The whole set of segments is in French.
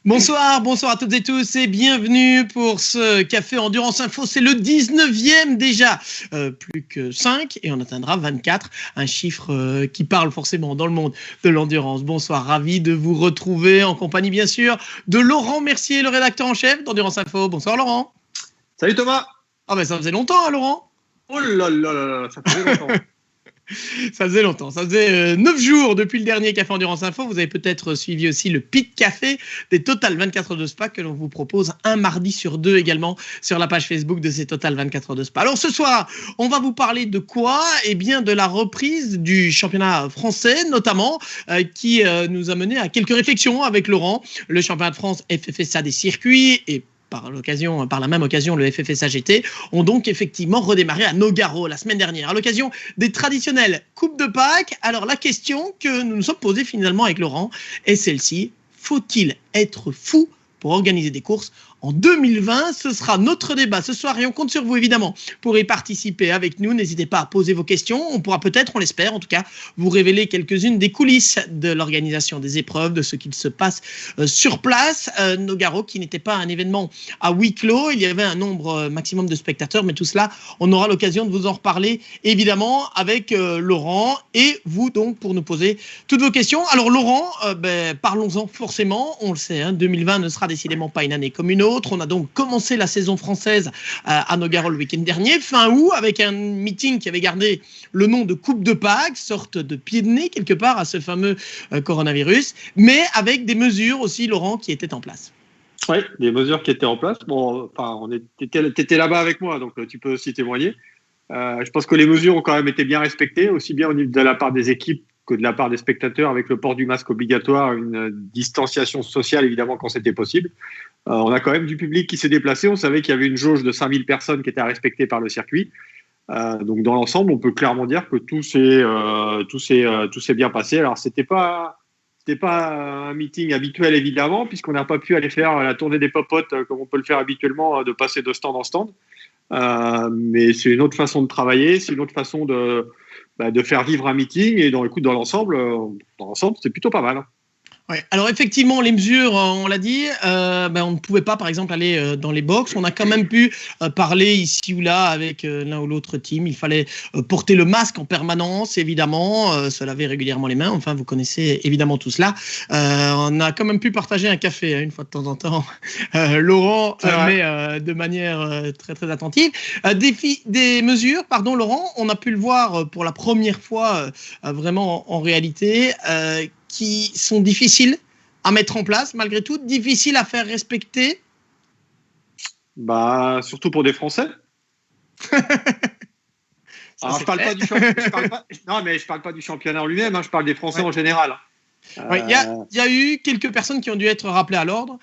Bonsoir à toutes et tous et bienvenue pour ce Café Endurance Info. C'est le 19e déjà, plus que 5 et on atteindra 24, un chiffre qui parle forcément dans le monde de l'endurance. Bonsoir, ravi de vous retrouver en compagnie bien sûr de Laurent Mercier, le rédacteur en chef d'Endurance Info. Bonsoir Laurent. Salut Thomas. Ah ben ça faisait longtemps hein, Laurent. Oh là là là, ça faisait longtemps. Ça faisait longtemps, ça faisait 9 jours depuis le dernier Café Endurance Info. Vous avez peut-être suivi aussi le Pit Café des Total 24 heures de Spa que l'on vous propose un mardi sur deux également sur la page Facebook de ces Total 24 heures de Spa. Alors ce soir, on va vous parler de quoi ? Eh bien de la reprise du championnat français notamment qui nous a mené à quelques réflexions avec Laurent. Le championnat de France FFSA des circuits et par la même occasion, le FFSA GT ont donc effectivement redémarré à Nogaro la semaine dernière, à l'occasion des traditionnelles Coupes de Pâques. Alors la question que nous nous sommes posée finalement avec Laurent est celle-ci. Faut-il être fou pour organiser des courses en 2020? Ce sera notre débat ce soir et on compte sur vous évidemment pour y participer avec nous. N'hésitez pas à poser vos questions. On pourra peut-être, on l'espère en tout cas, vous révéler quelques-unes des coulisses de l'organisation des épreuves, de ce qu'il se passe sur place. Nogaro qui n'était pas un événement à huis clos. Il y avait un nombre maximum de spectateurs, mais tout cela, on aura l'occasion de vous en reparler évidemment avec Laurent et vous donc pour nous poser toutes vos questions. Alors Laurent, parlons-en forcément. On le sait, 2020 ne sera décidément pas une année comme une autre. On a donc commencé la saison française à Nogaro le week-end dernier, fin août, avec un meeting qui avait gardé le nom de Coupe de Pâques, sorte de pied de nez quelque part à ce fameux coronavirus, mais avec des mesures aussi, Laurent, qui étaient en place. Oui, des mesures qui étaient en place. Bon, enfin, t'étais là-bas avec moi, donc tu peux aussi témoigner. Je pense que les mesures ont quand même été bien respectées, aussi bien au niveau de la part des équipes que de la part des spectateurs, avec le port du masque obligatoire, une distanciation sociale évidemment quand c'était possible. On a quand même du public qui s'est déplacé. On savait qu'il y avait une jauge de 5000 personnes qui était à respecter par le circuit. Donc dans l'ensemble, on peut clairement dire que tout s'est bien passé. Alors c'était pas un meeting habituel évidemment, puisqu'on n'a pas pu aller faire la tournée des popotes comme on peut le faire habituellement, de passer de stand en stand. Mais c'est une autre façon de travailler, c'est une autre façon de faire vivre un meeting. Et dans l'ensemble, c'est plutôt pas mal. Ouais. Alors effectivement, les mesures, on l'a dit, on ne pouvait pas par exemple aller dans les box. On a quand même pu parler ici ou là avec l'un ou l'autre team. Il fallait porter le masque en permanence, évidemment, se laver régulièrement les mains. Enfin, vous connaissez évidemment tout cela. On a quand même pu partager un café une fois de temps en temps, Laurent, mais de manière très très attentive. Des mesures, pardon Laurent, on a pu le voir pour la première fois vraiment en réalité, qui sont difficiles à mettre en place, malgré tout, difficiles à faire respecter. Surtout pour des Français. Alors, je parle pas du championnat en lui-même, je parle des Français en général. Il y a eu quelques personnes qui ont dû être rappelées à l'ordre,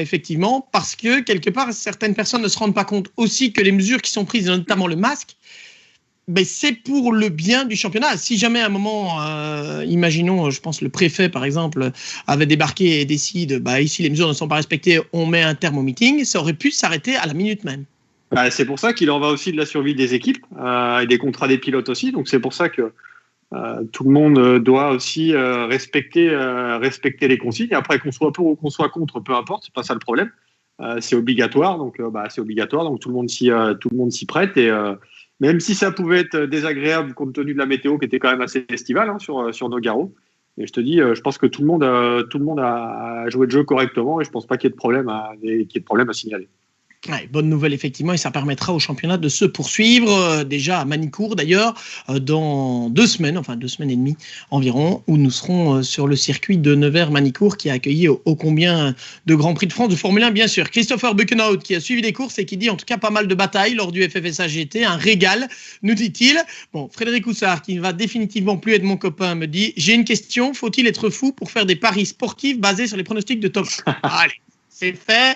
effectivement, parce que quelque part, certaines personnes ne se rendent pas compte aussi que les mesures qui sont prises, notamment le masque, c'est pour le bien du championnat. Si jamais à un moment, imaginons, je pense le préfet par exemple, avait débarqué et décide, ici les mesures ne sont pas respectées, on met un terme au meeting, ça aurait pu s'arrêter à la minute même. C'est pour ça qu'il en va aussi de la survie des équipes et des contrats des pilotes aussi. Donc c'est pour ça que tout le monde doit aussi respecter les consignes. Après qu'on soit pour ou qu'on soit contre, peu importe, c'est pas ça le problème. C'est obligatoire, donc c'est obligatoire. Donc tout le monde s'y prête et même si ça pouvait être désagréable compte tenu de la météo qui était quand même assez estivale sur Nogaro. Et je te dis, je pense que tout le monde a joué le jeu correctement et je pense pas qu'il y ait de problème à signaler. Ouais, bonne nouvelle effectivement, et ça permettra au championnat de se poursuivre déjà à Manicourt d'ailleurs dans 2 semaines, enfin 2 semaines et demie environ, où nous serons sur le circuit de Nevers-Manicourt qui a accueilli ô combien de Grands Prix de France de Formule 1 bien sûr. Christopher Buckenhout qui a suivi les courses et qui dit en tout cas pas mal de batailles lors du FFSA GT, un régal nous dit-il. Bon, Frédéric Houssard qui ne va définitivement plus être mon copain me dit, j'ai une question, faut-il être fou pour faire des paris sportifs basés sur les pronostics de Top? Allez, c'est fait,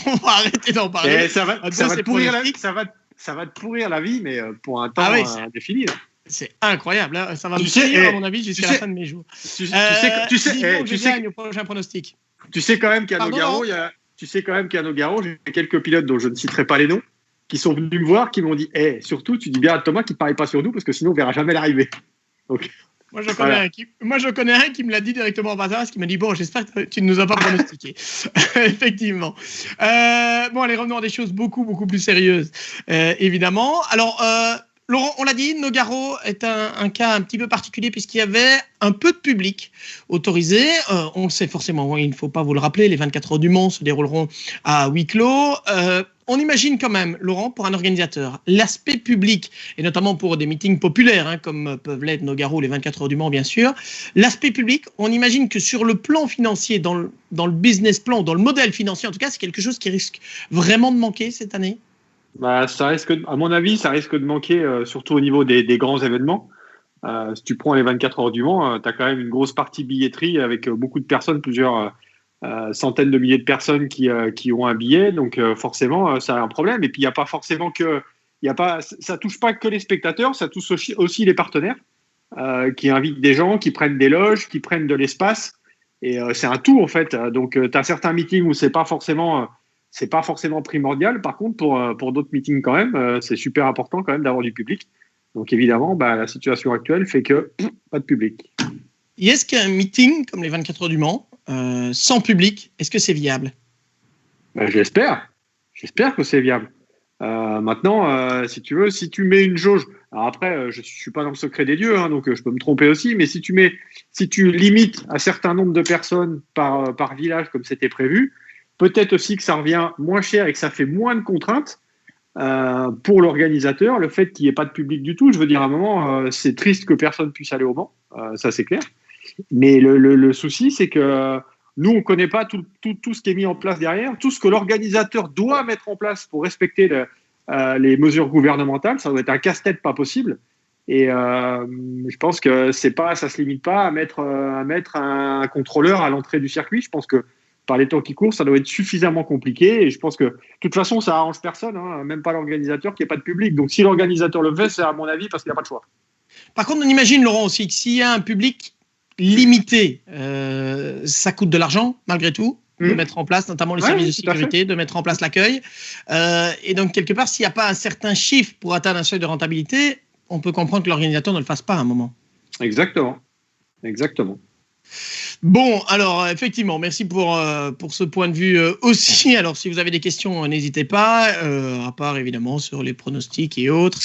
on va arrêter d'en parler. Ça va te pourrir la vie, mais pour un temps indéfini. C'est incroyable, là. Ça va me pourrir, à mon avis, jusqu'à la fin de mes jours. Tu sais, au prochain pronostic. Tu sais quand même qu'à Nogaro, j'ai quelques pilotes dont je ne citerai pas les noms, qui sont venus me voir, qui m'ont dit surtout, tu dis bien à Thomas qu'il ne parie pas sur nous, parce que sinon, on ne verra jamais l'arrivée. Donc... Moi, je connais un qui me l'a dit directement en hasard, qui m'a dit bon, j'espère que tu ne nous as pas pronostiqué. Effectivement. Bon, allez, revenons à des choses beaucoup plus sérieuses, évidemment. Alors, Laurent, on l'a dit, Nogaro est un cas un petit peu particulier puisqu'il y avait un peu de public autorisé. On le sait forcément, il ne faut pas vous le rappeler, les 24 heures du Mans se dérouleront à huis clos. On imagine quand même, Laurent, pour un organisateur, l'aspect public, et notamment pour des meetings populaires, comme peuvent l'être Nogaro, les 24 heures du Mans, bien sûr, l'aspect public, on imagine que sur le plan financier, dans le business plan, dans le modèle financier, en tout cas, c'est quelque chose qui risque vraiment de manquer cette année. Ça risque, à mon avis, ça risque de manquer, surtout au niveau des grands événements. Si tu prends les 24 heures du Mans, tu as quand même une grosse partie billetterie avec beaucoup de personnes, plusieurs centaines de milliers de personnes qui ont un billet. Donc forcément, ça a un problème. Et puis, il n'y a pas forcément ça touche pas que les spectateurs, ça touche aussi les partenaires qui invitent des gens, qui prennent des loges, qui prennent de l'espace. Et c'est un tout, en fait. Donc, tu as certains meetings où c'est pas forcément primordial. Par contre, pour d'autres meetings quand même, c'est super important quand même d'avoir du public. Donc évidemment, la situation actuelle fait que pas de public. Et est-ce qu'un meeting comme les 24 heures du Mans, sans public, est-ce que c'est viable ? J'espère que c'est viable. Maintenant, si tu veux, si tu mets une jauge, alors après, je suis pas dans le secret des dieux, donc je peux me tromper aussi, mais si tu limites un certain nombre de personnes par village comme c'était prévu, peut-être aussi que ça revient moins cher et que ça fait moins de contraintes pour l'organisateur. Le fait qu'il n'y ait pas de public du tout, je veux dire, à un moment, c'est triste que personne puisse aller au Mans, ça c'est clair. Mais le souci, c'est que nous, on ne connaît pas tout ce qui est mis en place derrière, tout ce que l'organisateur doit mettre en place pour respecter les mesures gouvernementales. Ça doit être un casse-tête pas possible. Et je pense que ça ne se limite pas à mettre un contrôleur à l'entrée du circuit. Je pense que par les temps qui courent, ça doit être suffisamment compliqué. Et je pense que, de toute façon, ça arrange personne, même pas l'organisateur, qu'il n'y ait pas de public. Donc, si l'organisateur le fait, c'est à mon avis parce qu'il n'a pas de choix. Par contre, on imagine, Laurent, aussi que s'il y a un public limité, ça coûte de l'argent, malgré tout, de mettre en place, notamment les services de sécurité, de mettre en place l'accueil. Et donc, quelque part, s'il n'y a pas un certain chiffre pour atteindre un seuil de rentabilité, on peut comprendre que l'organisateur ne le fasse pas à un moment. Exactement. Bon, alors effectivement, merci pour ce point de vue aussi. Alors, si vous avez des questions, n'hésitez pas, à part évidemment sur les pronostics et autres.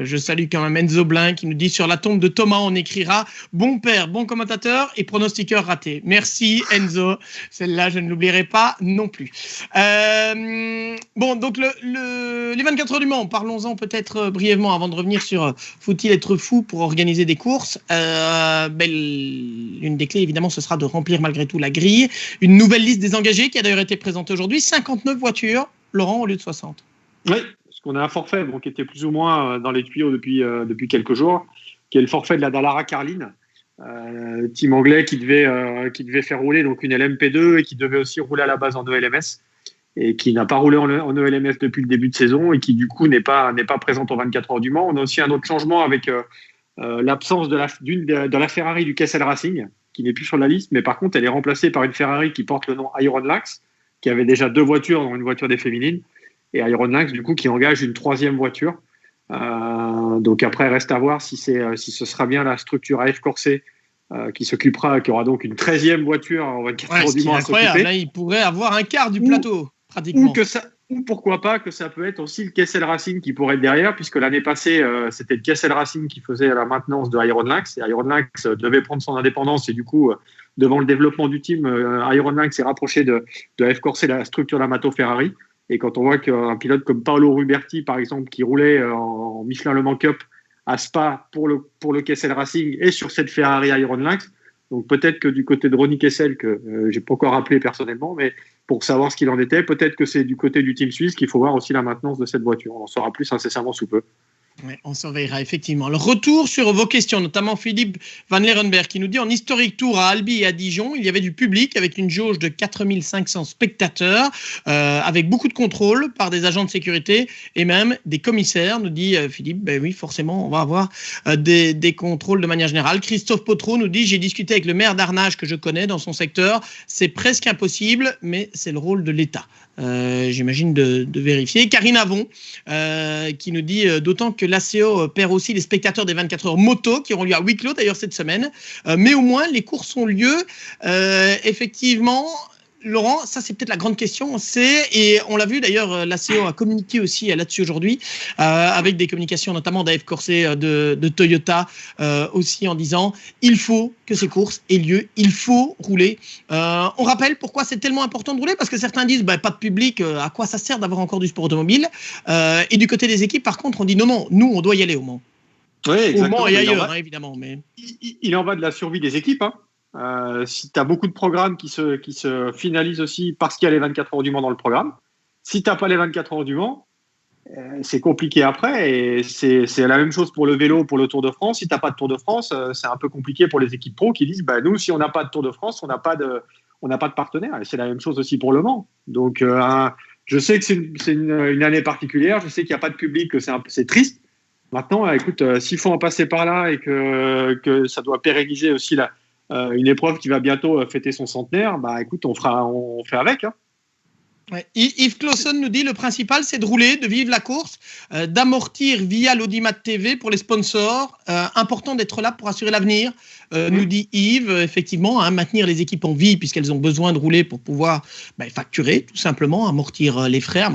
Je salue quand même Enzo Blin qui nous dit sur la tombe de Thomas, on écrira bon père, bon commentateur et pronostiqueur raté. Merci Enzo, celle-là je ne l'oublierai pas non plus. Bon, donc les 24 heures du Mans, parlons-en peut-être brièvement avant de revenir sur faut-il être fou pour organiser des courses. L'une des clés évidemment ce sera de remplir malgré tout la grille. Une nouvelle liste des engagés qui a d'ailleurs été présentée aujourd'hui. 59 voitures, Laurent, au lieu de 60. Oui, parce qu'on a un forfait qui était plus ou moins dans les tuyaux depuis quelques jours, qui est le forfait de la Dallara Carlin, team anglais qui devait faire rouler donc une LMP2 et qui devait aussi rouler à la base en ELMS et qui n'a pas roulé en ELMS depuis le début de saison et qui du coup n'est pas présente aux 24 heures du Mans. On a aussi un autre changement avec l'absence de la Ferrari du Kessel Racing, qui n'est plus sur la liste, mais par contre, elle est remplacée par une Ferrari qui porte le nom Iron Lynx, qui avait déjà 2 voitures, dont une voiture des féminines, et Iron Lynx, du coup, qui engage une 3e voiture. Donc après, reste à voir si ce sera bien la structure AF Corset qui aura donc une 13e voiture en 24 heures du Mans à s'occuper. Là, il pourrait avoir un quart du plateau, pratiquement. Ou pourquoi pas que ça peut être aussi le Kessel Racing qui pourrait être derrière, puisque l'année passée, c'était le Kessel Racing qui faisait la maintenance de Iron Lynx. Et Iron Lynx devait prendre son indépendance et du coup, devant le développement du team, Iron Lynx s'est rapproché de F Corset, la structure d'Amato Ferrari. Et quand on voit qu'un pilote comme Paolo Ruberti, par exemple, qui roulait en Michelin Le Mans Cup à Spa pour le Kessel Racing et sur cette Ferrari Iron Lynx, donc peut-être que du côté de Ronnie Kessel, que j'ai pas encore appelé personnellement, mais pour savoir ce qu'il en était, peut-être que c'est du côté du team suisse qu'il faut voir aussi la maintenance de cette voiture. On en saura plus incessamment sous peu. Ouais, on surveillera effectivement. Le retour sur vos questions, notamment Philippe Van Lerenberg qui nous dit en historique tour à Albi et à Dijon, il y avait du public avec une jauge de 4500 spectateurs, avec beaucoup de contrôles par des agents de sécurité et même des commissaires, nous dit Philippe. Ben oui, forcément, on va avoir des contrôles de manière générale. Christophe Potreau nous dit j'ai discuté avec le maire d'Arnage que je connais dans son secteur, c'est presque impossible, mais c'est le rôle de l'État. J'imagine de vérifier. Karine Avon qui nous dit d'autant que que l'ACO perd aussi les spectateurs des 24 heures moto qui auront lieu à huis clos d'ailleurs cette semaine. Mais au moins, les courses ont lieu. Effectivement, Laurent, ça c'est peut-être la grande question, et on l'a vu d'ailleurs, l'ACO a communiqué aussi là-dessus aujourd'hui, avec des communications notamment d'AF Corset, de Toyota, aussi en disant il faut que ces courses aient lieu, il faut rouler. On rappelle pourquoi c'est tellement important de rouler, parce que certains disent pas de public, à quoi ça sert d'avoir encore du sport automobile, et du côté des équipes par contre on dit non, nous on doit y aller au Mans. Oui, exactement. Au Mans et ailleurs, évidemment. Mais... Il en va de la survie des équipes, hein. Si tu as beaucoup de programmes qui se finalisent aussi parce qu'il y a les 24 heures du Mans dans le programme, si tu n'as pas les 24 heures du Mans, c'est compliqué après. Et c'est la même chose pour le vélo, pour le Tour de France. Si tu n'as pas de Tour de France, c'est un peu compliqué pour les équipes pro qui disent nous, si on n'a pas de Tour de France, on n'a pas de partenaire. Et c'est la même chose aussi pour le Mans. Donc, je sais que c'est une année particulière. Je sais qu'il n'y a pas de public, que c'est triste. Maintenant, écoute, s'il faut en passer par là et que ça doit pérenniser aussi une épreuve qui va bientôt fêter son centenaire, écoute, on fait avec. Hein. Ouais. Yves Clausson nous dit le principal, c'est de rouler, de vivre la course, d'amortir via l'Audimat TV pour les sponsors. Important d'être là pour assurer l'avenir, nous dit Yves. Effectivement, maintenir les équipes en vie puisqu'elles ont besoin de rouler pour pouvoir facturer, tout simplement, amortir les frais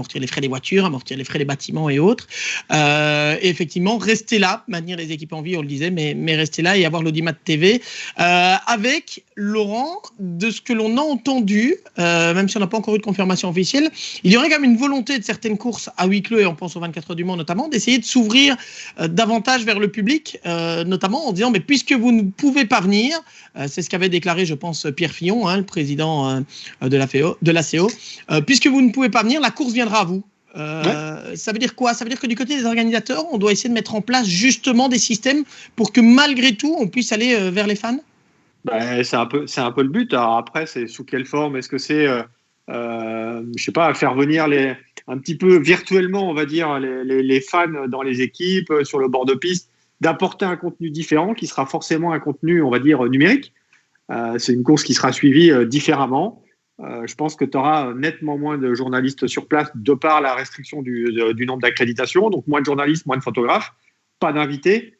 des voitures, amortir les frais des bâtiments et autres. Et effectivement, rester là, maintenir les équipes en vie, on le disait, mais rester là et avoir l'Audimat TV. Avec Laurent, de ce que l'on a entendu, même si on n'a pas encore eu de confirmation officielle, il y aurait quand même une volonté de certaines courses à huis clos, et on pense aux 24 heures du Mans notamment, d'essayer de s'ouvrir davantage vers le public, notamment en disant mais puisque vous ne pouvez pas venir, c'est ce qu'avait déclaré je pense Pierre Fillon, le président de l'ACO, puisque vous ne pouvez pas venir, la course viendra à vous. Ça veut dire quoi? Ça veut dire que du côté des organisateurs, on doit essayer de mettre en place justement des systèmes pour que malgré tout on puisse aller vers les fans. C'est un peu le but. Alors après, c'est sous quelle forme? Est-ce que c'est je sais pas, faire venir un petit peu virtuellement, on va dire, les fans dans les équipes, sur le bord de piste, d'apporter un contenu différent qui sera forcément un contenu, on va dire, numérique. C'est une course qui sera suivie différemment. Je pense que tu auras nettement moins de journalistes sur place de par la restriction du nombre d'accréditations. Donc moins de journalistes, moins de photographes, pas d'invités,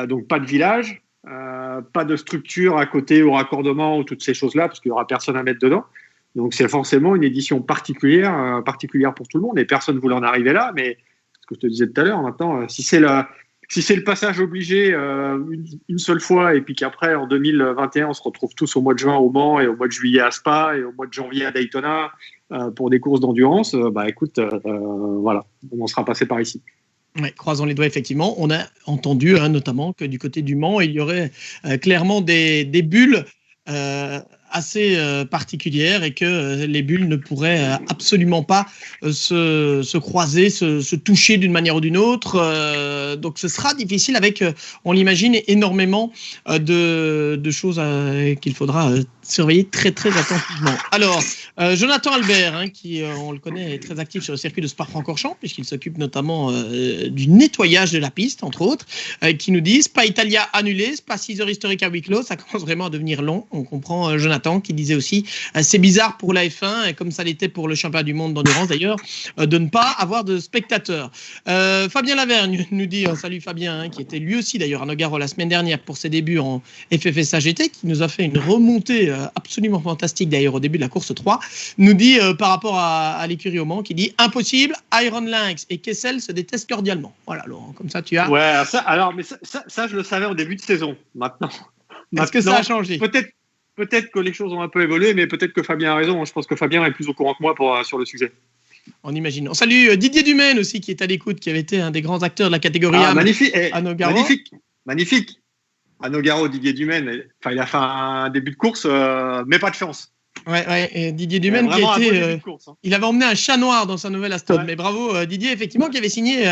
donc pas de village, pas de structure à côté au raccordement ou toutes ces choses-là, parce qu'il n'y aura personne à mettre dedans. Donc, c'est forcément une édition particulière pour tout le monde. Et personne ne voulait en arriver là. Mais ce que je te disais tout à l'heure, maintenant, si c'est le passage obligé une seule fois, et puis qu'après, en 2021, on se retrouve tous au mois de juin au Mans, et au mois de juillet à Spa, et au mois de janvier à Daytona, pour des courses d'endurance, écoute, voilà, on sera passé par ici. Ouais, croisons les doigts, effectivement. On a entendu notamment que du côté du Mans, il y aurait clairement des bulles assez particulière, et que les bulles ne pourraient absolument pas se croiser, se toucher d'une manière ou d'une autre. Donc ce sera difficile avec, on l'imagine, énormément de choses qu'il faudra surveiller très très attentivement. Alors, Jonathan Albert, qui on le connaît, est très actif sur le circuit de Spa-Francorchamps, puisqu'il s'occupe notamment du nettoyage de la piste, entre autres, qui nous dit Spa Italia annulé, Spa 6 heures historique à huis clos, ça commence vraiment à devenir long. On comprend Jonathan qui disait aussi c'est bizarre pour la F1, et comme ça l'était pour le championnat du monde d'endurance d'ailleurs, de ne pas avoir de spectateurs. Fabien Lavergne nous dit, salut Fabien, qui était lui aussi d'ailleurs à Nogaro la semaine dernière pour ses débuts en FFSA GT, qui nous a fait une remontée absolument fantastique d'ailleurs au début de la course 3, nous dit par rapport à l'écurie au Mans, qui dit impossible, Iron Lynx et Kessel se détestent cordialement. Voilà Laurent, comme ça tu as... Ouais, mais ça je le savais au début de saison. Maintenant est-ce que ça a changé? Peut-être que les choses ont un peu évolué, mais peut-être que Fabien a raison. Je pense que Fabien est plus au courant que moi sur le sujet. On imagine. On salue Didier Dumaine aussi, qui est à l'écoute, qui avait été un des grands acteurs de la catégorie A à Nogaro. Magnifique. À Nogaro, Didier Dumaine, il a fait un début de course, mais pas de chance. Ouais, et Didier Dumaine qui était, il avait emmené un chat noir dans sa nouvelle Aston. Ouais. Mais bravo Didier, effectivement, qui avait signé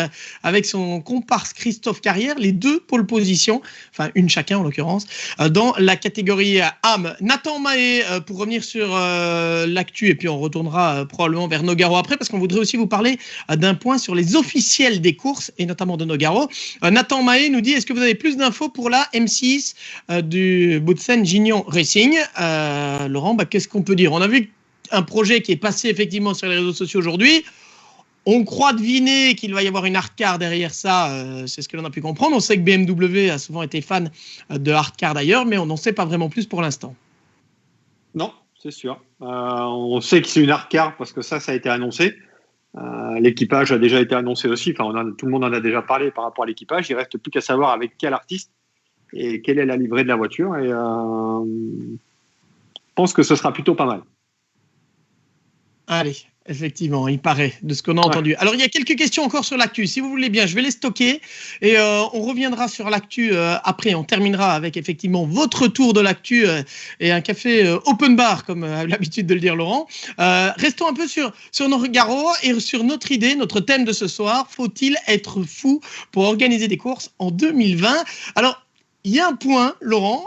avec son comparse Christophe Carrière les 2 pôles position, enfin une chacun en l'occurrence, dans la catégorie AM. Nathan Mahé, pour revenir sur l'actu, et puis on retournera probablement vers Nogaro après, parce qu'on voudrait aussi vous parler d'un point sur les officiels des courses, et notamment de Nogaro. Nathan Mahé nous dit, est-ce que vous avez plus d'infos pour la M6 du Boutsen-Gignon Racing? Laurent, qu'est-ce qu'on peut dire? On a vu un projet qui est passé effectivement sur les réseaux sociaux aujourd'hui. On croit deviner qu'il va y avoir une hard car derrière ça, c'est ce que l'on a pu comprendre. On sait que BMW a souvent été fan de hard car d'ailleurs, mais on n'en sait pas vraiment plus pour l'instant. Non, c'est sûr. On sait que c'est une hard car parce que ça a été annoncé. L'équipage a déjà été annoncé aussi. Enfin, tout le monde en a déjà parlé par rapport à l'équipage. Il reste plus qu'à savoir avec quel artiste et quelle est la livrée de la voiture. Et je pense que ce sera plutôt pas mal. Allez, effectivement, il paraît, de ce qu'on a entendu. Alors, il y a quelques questions encore sur l'actu. Si vous voulez bien, je vais les stocker et on reviendra sur l'actu après. On terminera avec effectivement votre tour de l'actu et un café open bar, comme a l'habitude de le dire Laurent. Restons un peu sur nos regards et sur notre idée, notre thème de ce soir. Faut-il être fou pour organiser des courses en 2020 ? Alors, il y a un point, Laurent,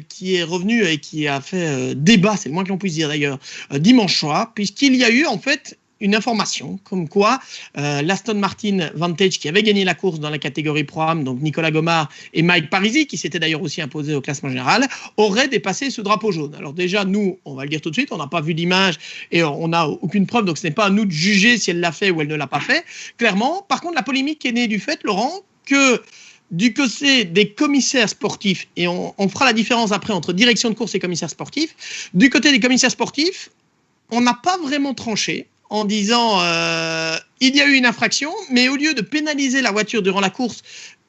qui est revenu et qui a fait débat, c'est le moins que l'on puisse dire d'ailleurs, dimanche soir, puisqu'il y a eu en fait une information comme quoi l'Aston Martin Vantage, qui avait gagné la course dans la catégorie Pro-Am, donc Nicolas Gomard et Mike Parisi, qui s'était d'ailleurs aussi imposé au classement général, aurait dépassé ce drapeau jaune. Alors déjà, nous, on va le dire tout de suite, on n'a pas vu d'image et on n'a aucune preuve, donc ce n'est pas à nous de juger si elle l'a fait ou elle ne l'a pas fait, clairement. Par contre, la polémique est née du fait, Laurent, que du côté des commissaires sportifs, et on fera la différence après entre direction de course et commissaires sportifs, du côté des commissaires sportifs, on n'a pas vraiment tranché en disant il y a eu une infraction, mais au lieu de pénaliser la voiture durant la course,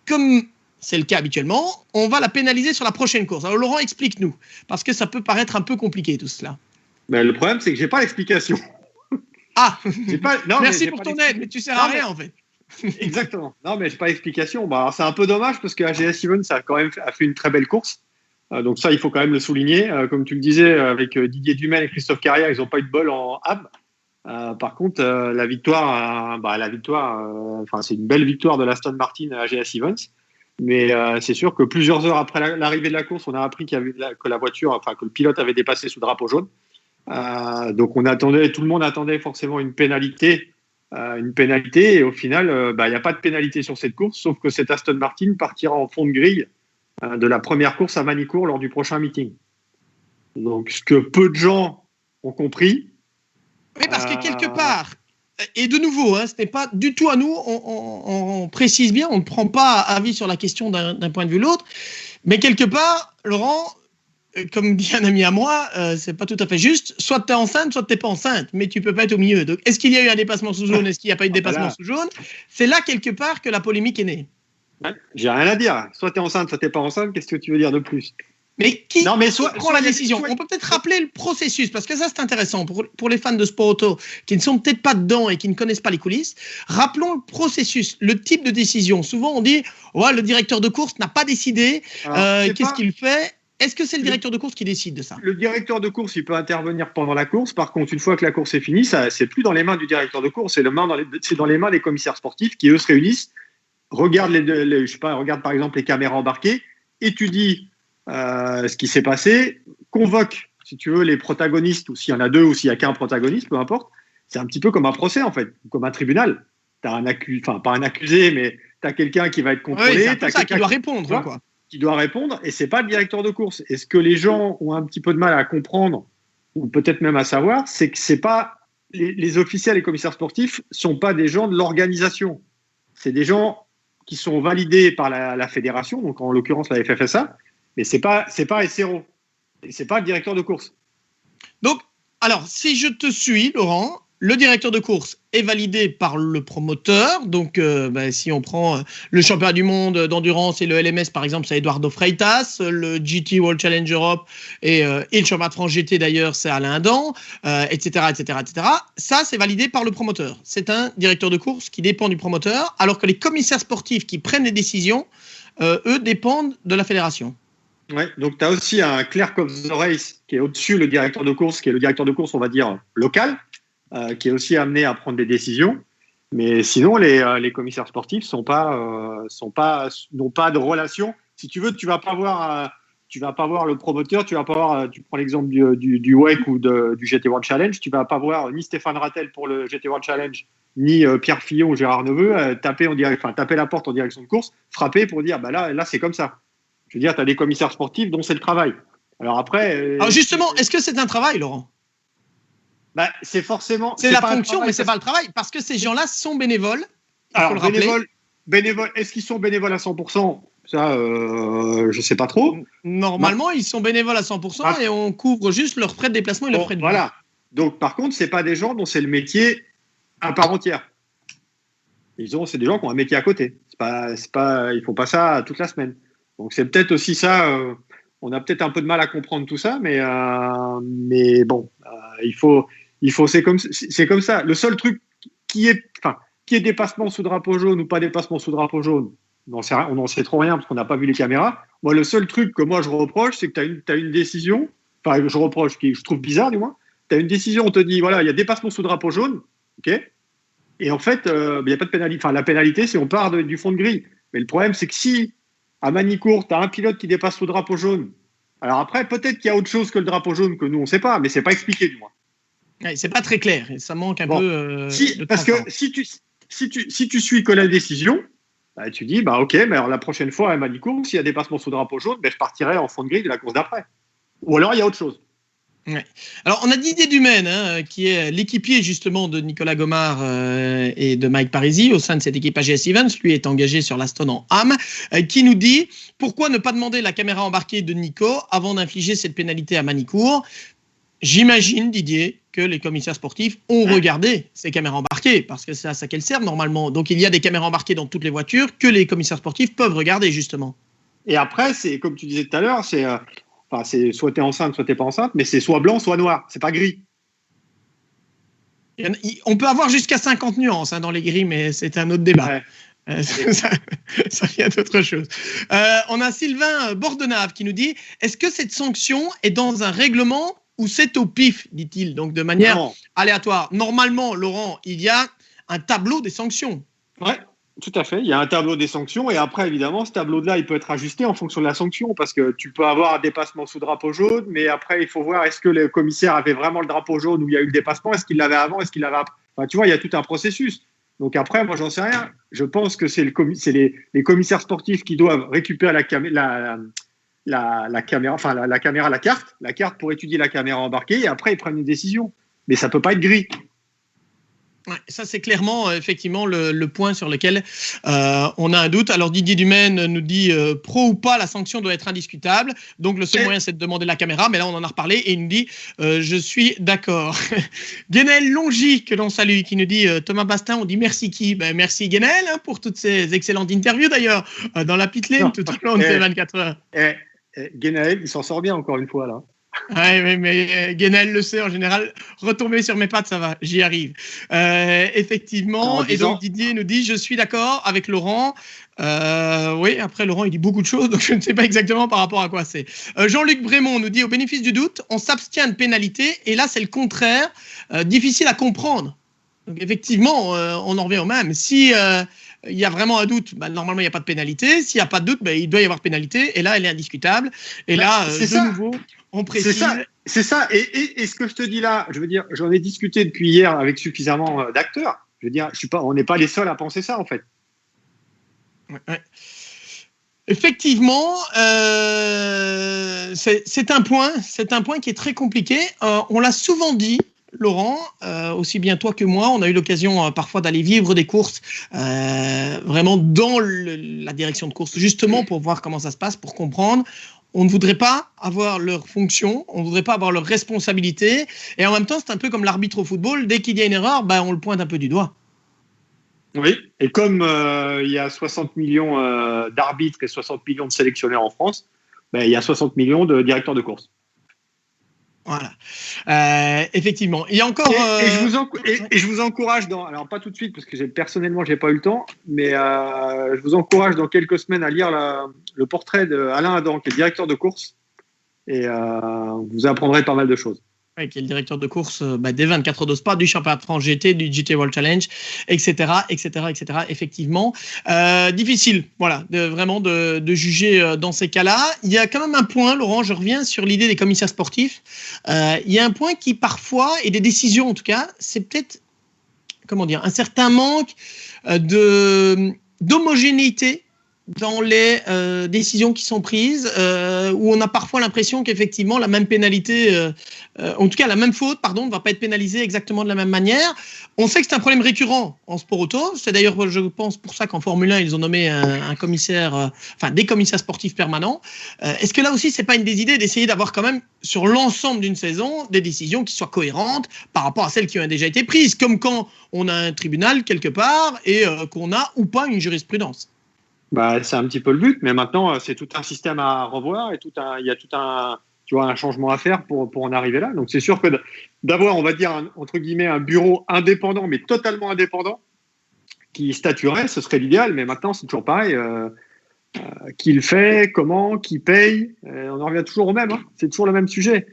comme c'est le cas habituellement, on va la pénaliser sur la prochaine course. Alors Laurent, explique-nous, parce que ça peut paraître un peu compliqué tout cela. Mais le problème, c'est que j'ai pas l'explication. Ah, non, merci pour ton aide, mais tu sers à rien en fait. Exactement. Non, mais j'ai pas d'explication. Bah, c'est un peu dommage parce que AGS Evans a quand même fait une très belle course. Donc ça, il faut quand même le souligner. Comme tu le disais, avec Didier Dumel et Christophe Carrière, ils n'ont pas eu de bol en AM. Par contre, la victoire, c'est une belle victoire de l'Aston Martin à AGS Evans. Mais c'est sûr que plusieurs heures après l'arrivée de la course, on a appris que la voiture, que le pilote avait dépassé sous drapeau jaune. Donc tout le monde attendait forcément une pénalité. Et au final, il n'y a pas de pénalité sur cette course, sauf que cet Aston Martin partira en fond de grille de la première course à Manicourt lors du prochain meeting. Donc, ce que peu de gens ont compris. Oui, parce que quelque part, et de nouveau, ce n'est pas du tout à nous, on précise bien, on ne prend pas avis sur la question d'un point de vue l'autre, mais quelque part, Laurent, comme dit un ami à moi, c'est pas tout à fait juste. Soit tu es enceinte, soit tu n'es pas enceinte, mais tu peux pas être au milieu. Donc, est-ce qu'il y a eu un dépassement sous jaune? Est-ce qu'il n'y a pas eu de dépassement sous jaune? C'est là, quelque part, que la polémique est née. J'ai rien à dire. Soit tu es enceinte, soit tu n'es pas enceinte. Qu'est-ce que tu veux dire de plus? Mais qui prend la décision? On peut peut-être rappeler le processus, parce que ça, c'est intéressant. Pour les fans de sport auto qui ne sont peut-être pas dedans et qui ne connaissent pas les coulisses, rappelons le processus, le type de décision. Souvent, on dit le directeur de course n'a pas décidé. Qu'est-ce qu'il fait? Est-ce que c'est le directeur de course qui décide de ça? Le directeur de course, il peut intervenir pendant la course. Par contre, une fois que la course est finie, c'est plus dans les mains du directeur de course, c'est dans les mains des commissaires sportifs qui, eux, se réunissent, regardent regardent par exemple les caméras embarquées, étudient ce qui s'est passé, convoquent, si tu veux, les protagonistes, ou s'il y en a deux, ou s'il n'y a qu'un protagoniste, peu importe. C'est un petit peu comme un procès, en fait, comme un tribunal. Tu as pas un accusé, mais tu as quelqu'un qui va être contrôlé. C'est quelqu'un qui doit répondre, quoi. Qui doit répondre, et c'est pas le directeur de course. Et ce que les gens ont un petit peu de mal à comprendre, ou peut-être même à savoir, c'est que c'est pas les officiels et commissaires sportifs sont pas des gens de l'organisation. C'est des gens qui sont validés par la fédération, donc en l'occurrence la FFSA, mais c'est pas SRO. Et c'est pas le directeur de course. Donc, alors, si je te suis, Laurent, le directeur de course est validé par le promoteur. Donc, si on prend le championnat du monde d'endurance et le LMS, par exemple, c'est Eduardo Freitas. Le GT World Challenge Europe et le championnat de France GT, d'ailleurs, c'est Alain Adam, etc., etc., etc. Ça, c'est validé par le promoteur. C'est un directeur de course qui dépend du promoteur, alors que les commissaires sportifs qui prennent les décisions, eux, dépendent de la fédération. Ouais, donc tu as aussi un clerk of the race qui est au-dessus le directeur de course, qui est le directeur de course, on va dire, local, qui est aussi amené à prendre des décisions. Mais sinon, les commissaires sportifs n'ont pas de relation. Si tu veux, tu vas pas voir le promoteur, tu prends l'exemple du WEC ou du GT World Challenge, tu vas pas voir ni Stéphane Rattel pour le GT World Challenge, ni Pierre Fillon ou Gérard Neveu taper la porte en direction de course, frapper pour dire là c'est comme ça. Je veux dire, tu as des commissaires sportifs dont c'est le travail. Alors après. Alors justement, est-ce que c'est un travail, Laurent? Bah, c'est forcément. C'est la pas fonction, mais c'est pas le travail, parce que ces gens-là sont bénévoles. Alors, bénévoles, est-ce qu'ils sont bénévoles à 100%? Ça, je sais pas trop. Normalement, ils sont bénévoles à 100% et on couvre juste leurs frais de déplacement et leurs frais de vie. Voilà. Donc, par contre, c'est pas des gens dont c'est le métier à part entière. C'est des gens qui ont un métier à côté. Ils font pas ça toute la semaine. Donc, c'est peut-être aussi ça. On a peut-être un peu de mal à comprendre tout ça, mais bon, c'est comme ça. Le seul truc qui est dépassement sous drapeau jaune ou pas dépassement sous drapeau jaune, on n'en sait trop rien parce qu'on n'a pas vu les caméras. Moi, le seul truc que moi je reproche, c'est que tu as une décision, enfin, je trouve bizarre du moins. Tu as une décision, on te dit, voilà, il y a dépassement sous drapeau jaune, ok. Et en fait, il n'y a pas de pénalité. Enfin, la pénalité, c'est on part du fond de grille. Mais le problème, c'est que si à Manicourt, tu as un pilote qui dépasse sous drapeau jaune, alors après, peut-être qu'il y a autre chose que le drapeau jaune que nous, on ne sait pas, mais c'est pas expliqué du moins. Ouais, c'est pas très clair. Ça manque un peu. Parce que si tu suis que la décision, bah, tu dis, bah ok, mais alors la prochaine fois à Manicourt, s'il y a dépassement sous drapeau jaune, ben, je partirai en fond de grille de la course d'après. Ou alors il y a autre chose. Ouais. Alors, on a Didier Dumaine, qui est l'équipier justement de Nicolas Gomard et de Mike Parisi au sein de cette équipe AGS Events. Lui est engagé sur l'Aston en AM, qui nous dit pourquoi ne pas demander la caméra embarquée de Nico avant d'infliger cette pénalité à Manicourt. J'imagine, Didier, que les commissaires sportifs ont regardé ces caméras embarquées, parce que c'est à ça qu'elles servent normalement. Donc, il y a des caméras embarquées dans toutes les voitures que les commissaires sportifs peuvent regarder, justement. Et après, c'est comme tu disais tout à l'heure, c'est soit tu es enceinte, soit tu n'es pas enceinte, mais c'est soit blanc, soit noir. C'est pas gris. On peut avoir jusqu'à 50 nuances dans les gris, mais c'est un autre débat. Ouais. Ça vient d'autre chose. On a Sylvain Bordenave qui nous dit est-ce que cette sanction est dans un règlement ou c'est au pif, dit-il, donc de manière aléatoire. Normalement, Laurent, il y a un tableau des sanctions. Oui, tout à fait. Il y a un tableau des sanctions et après, évidemment, ce tableau-là, il peut être ajusté en fonction de la sanction parce que tu peux avoir un dépassement sous drapeau jaune, mais après, il faut voir est-ce que le commissaire avait vraiment le drapeau jaune où il y a eu le dépassement, est-ce qu'il l'avait avant, est-ce qu'il l'avait après. Enfin, tu vois, il y a tout un processus. Donc après, moi, j'en sais rien. Je pense que c'est les commissaires sportifs qui doivent récupérer la caméra, la carte pour étudier la caméra embarquée et après ils prennent une décision. Mais ça peut pas être gris. Ouais, ça c'est clairement effectivement le point sur lequel on a un doute. Alors Didier Dumaine nous dit pro ou pas, la sanction doit être indiscutable. Donc le seul moyen c'est de demander la caméra, mais là on en a reparlé et il nous dit je suis d'accord. Guénel Longy que l'on salue, qui nous dit Thomas Bastin, on dit merci qui merci Guénel pour toutes ces excellentes interviews d'ailleurs dans la pit lane tout au long de ces 24 heures. Guénel, il s'en sort bien encore une fois là. Oui, mais Guénel le sait en général, retomber sur mes pattes, ça va, j'y arrive. Effectivement, et donc Didier nous dit je suis d'accord avec Laurent. Oui, après Laurent il dit beaucoup de choses, donc je ne sais pas exactement par rapport à quoi c'est. Jean-Luc Brémond nous dit au bénéfice du doute, on s'abstient de pénalité, et là c'est le contraire, difficile à comprendre. Donc effectivement, on en revient au même. Si il y a vraiment un doute, normalement il n'y a pas de pénalité. S'il n'y a pas de doute, il doit y avoir pénalité, et là elle est indiscusable. Et là, nouveau, on précise. C'est ça. Et ce que je te dis là, je veux dire, j'en ai discuté depuis hier avec suffisamment d'acteurs. Je veux dire, on n'est pas les seuls à penser ça en fait. Ouais. Effectivement, c'est un point qui est très compliqué. On l'a souvent dit, Laurent, aussi bien toi que moi, on a eu l'occasion parfois d'aller vivre des courses vraiment dans la direction de course, justement pour voir comment ça se passe, pour comprendre. On ne voudrait pas avoir leur fonction, on ne voudrait pas avoir leur responsabilité, et en même temps, c'est un peu comme l'arbitre au football, dès qu'il y a une erreur, on le pointe un peu du doigt. Oui, et comme il y a 60 millions d'arbitres et 60 millions de sélectionneurs en France, il y a 60 millions de directeurs de course. Voilà, effectivement. Il y a encore. Et je vous encourage alors pas tout de suite parce que personnellement j'ai pas eu le temps, mais je vous encourage dans quelques semaines à lire le portrait d'Alain Adam, qui est directeur de course, et vous apprendrez pas mal de choses. Oui, qui est le directeur de course des 24 heures de Spa, du championnat de France GT, du GT World Challenge, etc. Effectivement, difficile, voilà, vraiment de juger dans ces cas-là. Il y a quand même un point, Laurent, je reviens sur l'idée des commissaires sportifs. Il y a un point qui parfois, et des décisions en tout cas, c'est peut-être, un certain manque d'homogénéité dans les décisions qui sont prises, où on a parfois l'impression qu'effectivement la même pénalité, en tout cas la même faute, pardon, ne va pas être pénalisée exactement de la même manière. On sait que c'est un problème récurrent en sport auto. C'est d'ailleurs, je pense, pour ça qu'en Formule 1, ils ont nommé un commissaire, des commissaires sportifs permanents. Est-ce que là aussi, c'est pas une des idées d'essayer d'avoir quand même, sur l'ensemble d'une saison, des décisions qui soient cohérentes par rapport à celles qui ont déjà été prises, comme quand on a un tribunal quelque part et qu'on a ou pas une jurisprudence? Bah, c'est un petit peu le but, mais maintenant, c'est tout un système à revoir et il y a tout un changement à faire pour en arriver là. Donc, c'est sûr que d'avoir, on va dire, entre guillemets, un bureau indépendant, mais totalement indépendant, qui statuerait, ce serait l'idéal. Mais maintenant, c'est toujours pareil. Qui le fait, comment, qui paye, on en revient toujours au même. Hein. C'est toujours le même sujet.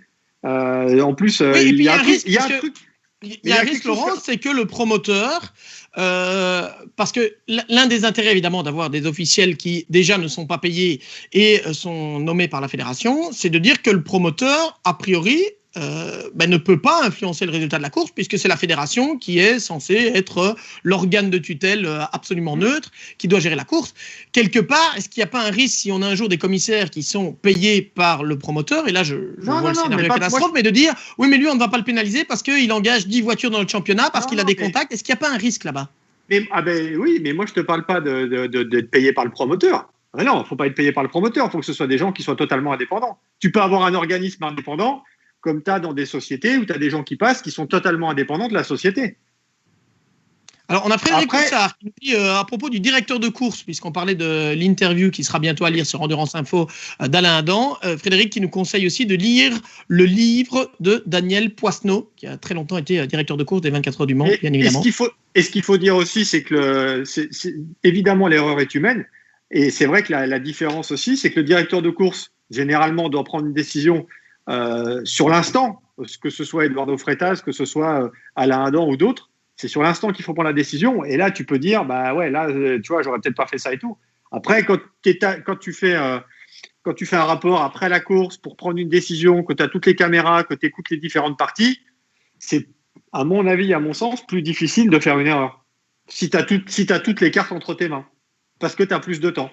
En plus, il y a un truc. Il y a un risque, Laurent, c'est que le promoteur, parce que l'un des intérêts évidemment d'avoir des officiels qui déjà ne sont pas payés et sont nommés par la fédération, c'est de dire que le promoteur, a priori, ne peut pas influencer le résultat de la course puisque c'est la fédération qui est censée être l'organe de tutelle absolument neutre qui doit gérer la course. Quelque part, est-ce qu'il n'y a pas un risque si on a un jour des commissaires qui sont payés par le promoteur, et là je vois le scénario catastrophe, mais de dire oui mais lui on ne va pas le pénaliser parce qu'il engage 10 voitures dans le championnat parce qu'il a des contacts. Est-ce qu'il n'y a pas un risque là-bas? Oui, mais moi je ne te parle pas d'être payé par le promoteur. Non, il ne faut pas être payé par le promoteur, il faut que ce soit des gens qui soient totalement indépendants. Tu peux avoir un organisme indépendant comme tu as dans des sociétés où tu as des gens qui passent qui sont totalement indépendants de la société. Alors, on a Frédéric Coussard qui nous dit à propos du directeur de course, puisqu'on parlait de l'interview qui sera bientôt à lire sur Endurance Info d'Alain Adam, Frédéric qui nous conseille aussi de lire le livre de Daniel Poisneau, qui a très longtemps été directeur de course des 24 heures du Mans, bien évidemment. Et ce qu'il faut dire aussi, c'est que évidemment l'erreur est humaine, et c'est vrai que la différence aussi, c'est que le directeur de course, généralement, doit prendre une décision sur l'instant, que ce soit Eduardo Freitas, que ce soit Alain Adam ou d'autres, c'est sur l'instant qu'il faut prendre la décision. Et là, tu peux dire, bah ouais, là, tu vois, j'aurais peut-être pas fait ça et tout. Après, quand tu fais un rapport après la course pour prendre une décision, que tu as toutes les caméras, que tu écoutes les différentes parties, c'est, à mon avis, à mon sens, plus difficile de faire une erreur. Si tu as toutes les cartes entre tes mains, parce que tu as plus de temps.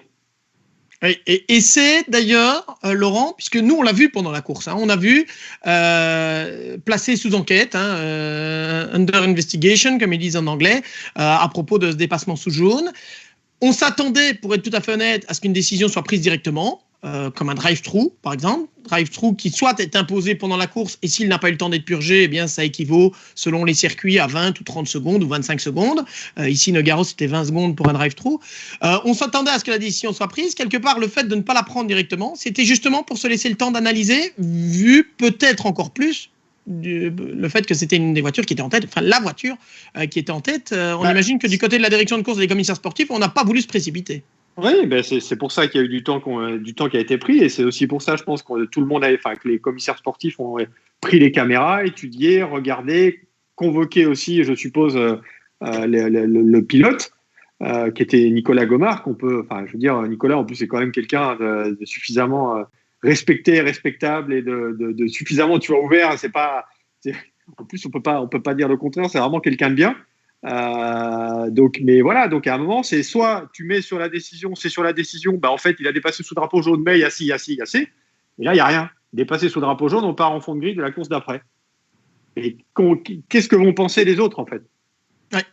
Et c'est d'ailleurs, Laurent, puisque nous, on l'a vu pendant la course, on a vu placé sous enquête, under investigation, comme ils disent en anglais, à propos de ce dépassement sous jaune. On s'attendait, pour être tout à fait honnête, à ce qu'une décision soit prise directement, comme un drive-through, par exemple. Drive-through qui soit est imposé pendant la course, et s'il n'a pas eu le temps d'être purgé, eh bien, ça équivaut, selon les circuits, à 20 ou 30 secondes ou 25 secondes. Ici, Nogaro, c'était 20 secondes pour un drive-through. On s'attendait à ce que la décision soit prise. Quelque part, le fait de ne pas la prendre directement, c'était justement pour se laisser le temps d'analyser, vu peut-être encore plus le fait que c'était une des voitures qui était en tête, enfin la voiture qui était en tête. On imagine que du côté de la direction de course et des commissaires sportifs, on n'a pas voulu se précipiter. Oui, c'est pour ça qu'il y a eu du temps qui a été pris, et c'est aussi pour ça, je pense, que tout le monde que les commissaires sportifs ont pris les caméras, étudié, regardé, convoqué aussi, je suppose, le pilote, qui était Nicolas Gomard, Nicolas, en plus, c'est quand même quelqu'un de suffisamment respecté, respectable et de suffisamment, tu vois, ouvert. En plus, on peut pas dire le contraire, c'est vraiment quelqu'un de bien. Mais voilà, donc à un moment, c'est soit tu mets sur la décision, en fait, il a dépassé sous drapeau jaune, mais il y a ci. Et là, il n'y a rien. Dépassé sous drapeau jaune, on part en fond de grille de la course d'après. Et qu'est-ce que vont penser les autres, en fait? Ouais,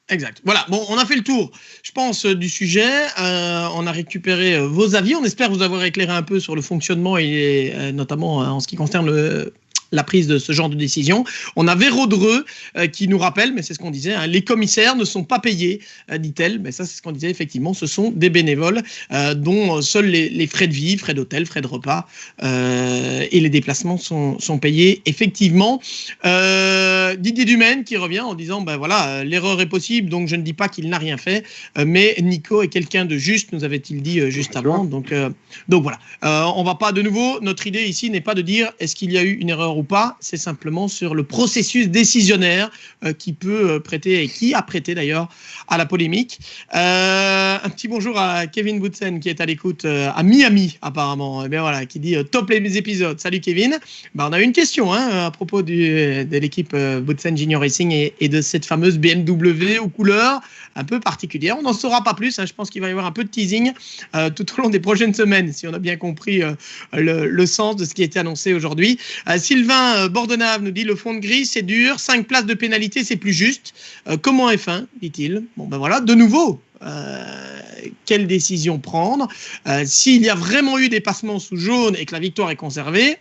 exact. Voilà, bon, on a fait le tour, je pense, du sujet. On a récupéré vos avis. On espère vous avoir éclairé un peu sur le fonctionnement et notamment en ce qui concerne la prise de ce genre de décision. On a Véro Dreux qui nous rappelle, mais c'est ce qu'on disait, les commissaires ne sont pas payés, dit-elle. Mais ça, c'est ce qu'on disait, effectivement, ce sont des bénévoles dont seuls les frais de vie, frais d'hôtel, frais de repas et les déplacements sont payés, effectivement. Didier Dumaine qui revient en disant, l'erreur est possible, donc je ne dis pas qu'il n'a rien fait, mais Nico est quelqu'un de juste, nous avait-il dit juste avant. Donc voilà. On va pas, de nouveau, notre idée ici n'est pas de dire est-ce qu'il y a eu une erreur ou pas, c'est simplement sur le processus décisionnaire qui peut prêter, et qui a prêté d'ailleurs, à la polémique. Un petit bonjour à Kevin Boutsen qui est à l'écoute à Miami apparemment, qui dit top les épisodes. Salut Kevin. On a eu une question à propos de l'équipe Boutsen Junior Racing et de cette fameuse BMW aux couleurs un peu particulières. On n'en saura pas plus, je pense qu'il va y avoir un peu de teasing tout au long des prochaines semaines, si on a bien compris le sens de ce qui a été annoncé aujourd'hui. Sylvain Bordenave nous dit le fond de grille c'est dur, 5 places de pénalité c'est plus juste. Comment F1 dit-il. De nouveau, quelle décision prendre s'il y a vraiment eu des passements sous jaune et que la victoire est conservée.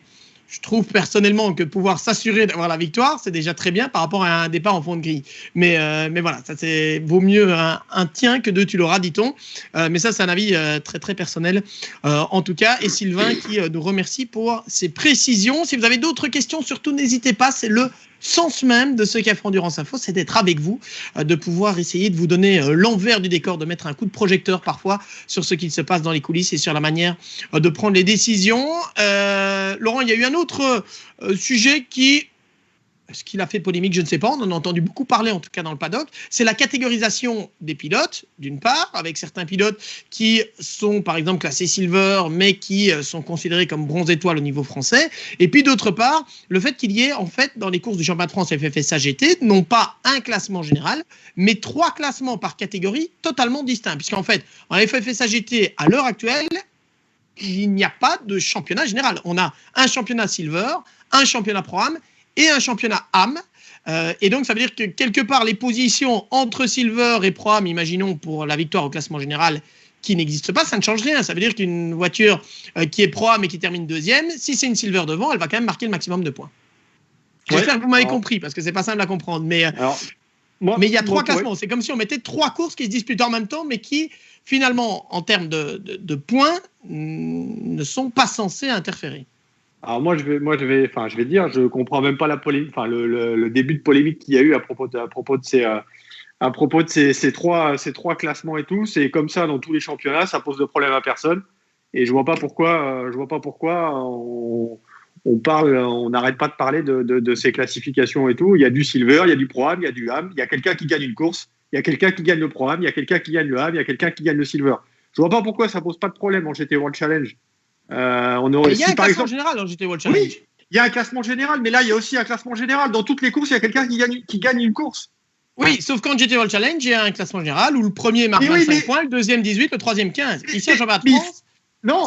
Je trouve personnellement que pouvoir s'assurer d'avoir la victoire, c'est déjà très bien par rapport à un départ en fond de grille. Mais voilà, ça vaut mieux un tien que deux tu l'auras, dit-on. Mais ça, c'est un avis très très personnel en tout cas. Et Sylvain qui nous remercie pour ses précisions. Si vous avez d'autres questions, surtout n'hésitez pas. C'est le sens même de ce qu'F1 Endurance Info, c'est d'être avec vous, de pouvoir essayer de vous donner l'envers du décor, de mettre un coup de projecteur parfois sur ce qui se passe dans les coulisses et sur la manière de prendre les décisions. Laurent, il y a eu un autre sujet qui... Est-ce qu'il a fait polémique? Je ne sais pas. On en a entendu beaucoup parler, en tout cas dans le paddock. C'est la catégorisation des pilotes, d'une part, avec certains pilotes qui sont, par exemple, classés silver, mais qui sont considérés comme bronze étoile au niveau français. Et puis, d'autre part, le fait qu'il y ait, en fait, dans les courses du championnat de France FFSA GT, non pas un classement général, mais 3 classements par catégorie totalement distincts. Puisqu'en fait, en FFSA GT, à l'heure actuelle, il n'y a pas de championnat général. On a un championnat silver, un championnat pro-am et un championnat AM. Et donc, ça veut dire que quelque part, les positions entre Silver et Pro-Am, imaginons pour la victoire au classement général, qui n'existe pas, ça ne change rien. Ça veut dire qu'une voiture qui est Pro-Am et qui termine deuxième, si c'est une Silver devant, elle va quand même marquer le maximum de points. J'espère que vous m'avez compris, parce que c'est pas simple à comprendre. Mais il y a 3 classements. Ouais. C'est comme si on mettait 3 courses qui se disputent en même temps, mais qui, finalement, en termes de points, ne sont pas censés interférer. Alors moi je vais dire, je comprends même pas la polémique, le début de polémique qu'il y a eu à propos de ces trois classements et tout. C'est comme ça dans tous les championnats, ça pose de problème à personne. Et je vois pas pourquoi on n'arrête pas de parler de ces classifications et tout. Il y a du silver, il y a du pro-am, il y a du am. Il y a quelqu'un qui gagne une course, il y a quelqu'un qui gagne le pro-am, il y a quelqu'un qui gagne le am, il y a quelqu'un qui gagne le silver. Je vois pas pourquoi ça pose pas de problème en GT World Challenge. Il y a un classement général dans GT World Challenge. Oui, il y a un classement général, mais là, il y a aussi un classement général. Dans toutes les courses, il y a quelqu'un qui gagne une course. Oui, sauf qu'en GT World Challenge, il y a un classement général où le premier marque 25 points, le deuxième 18, le troisième 15. Ici, en championnat de France,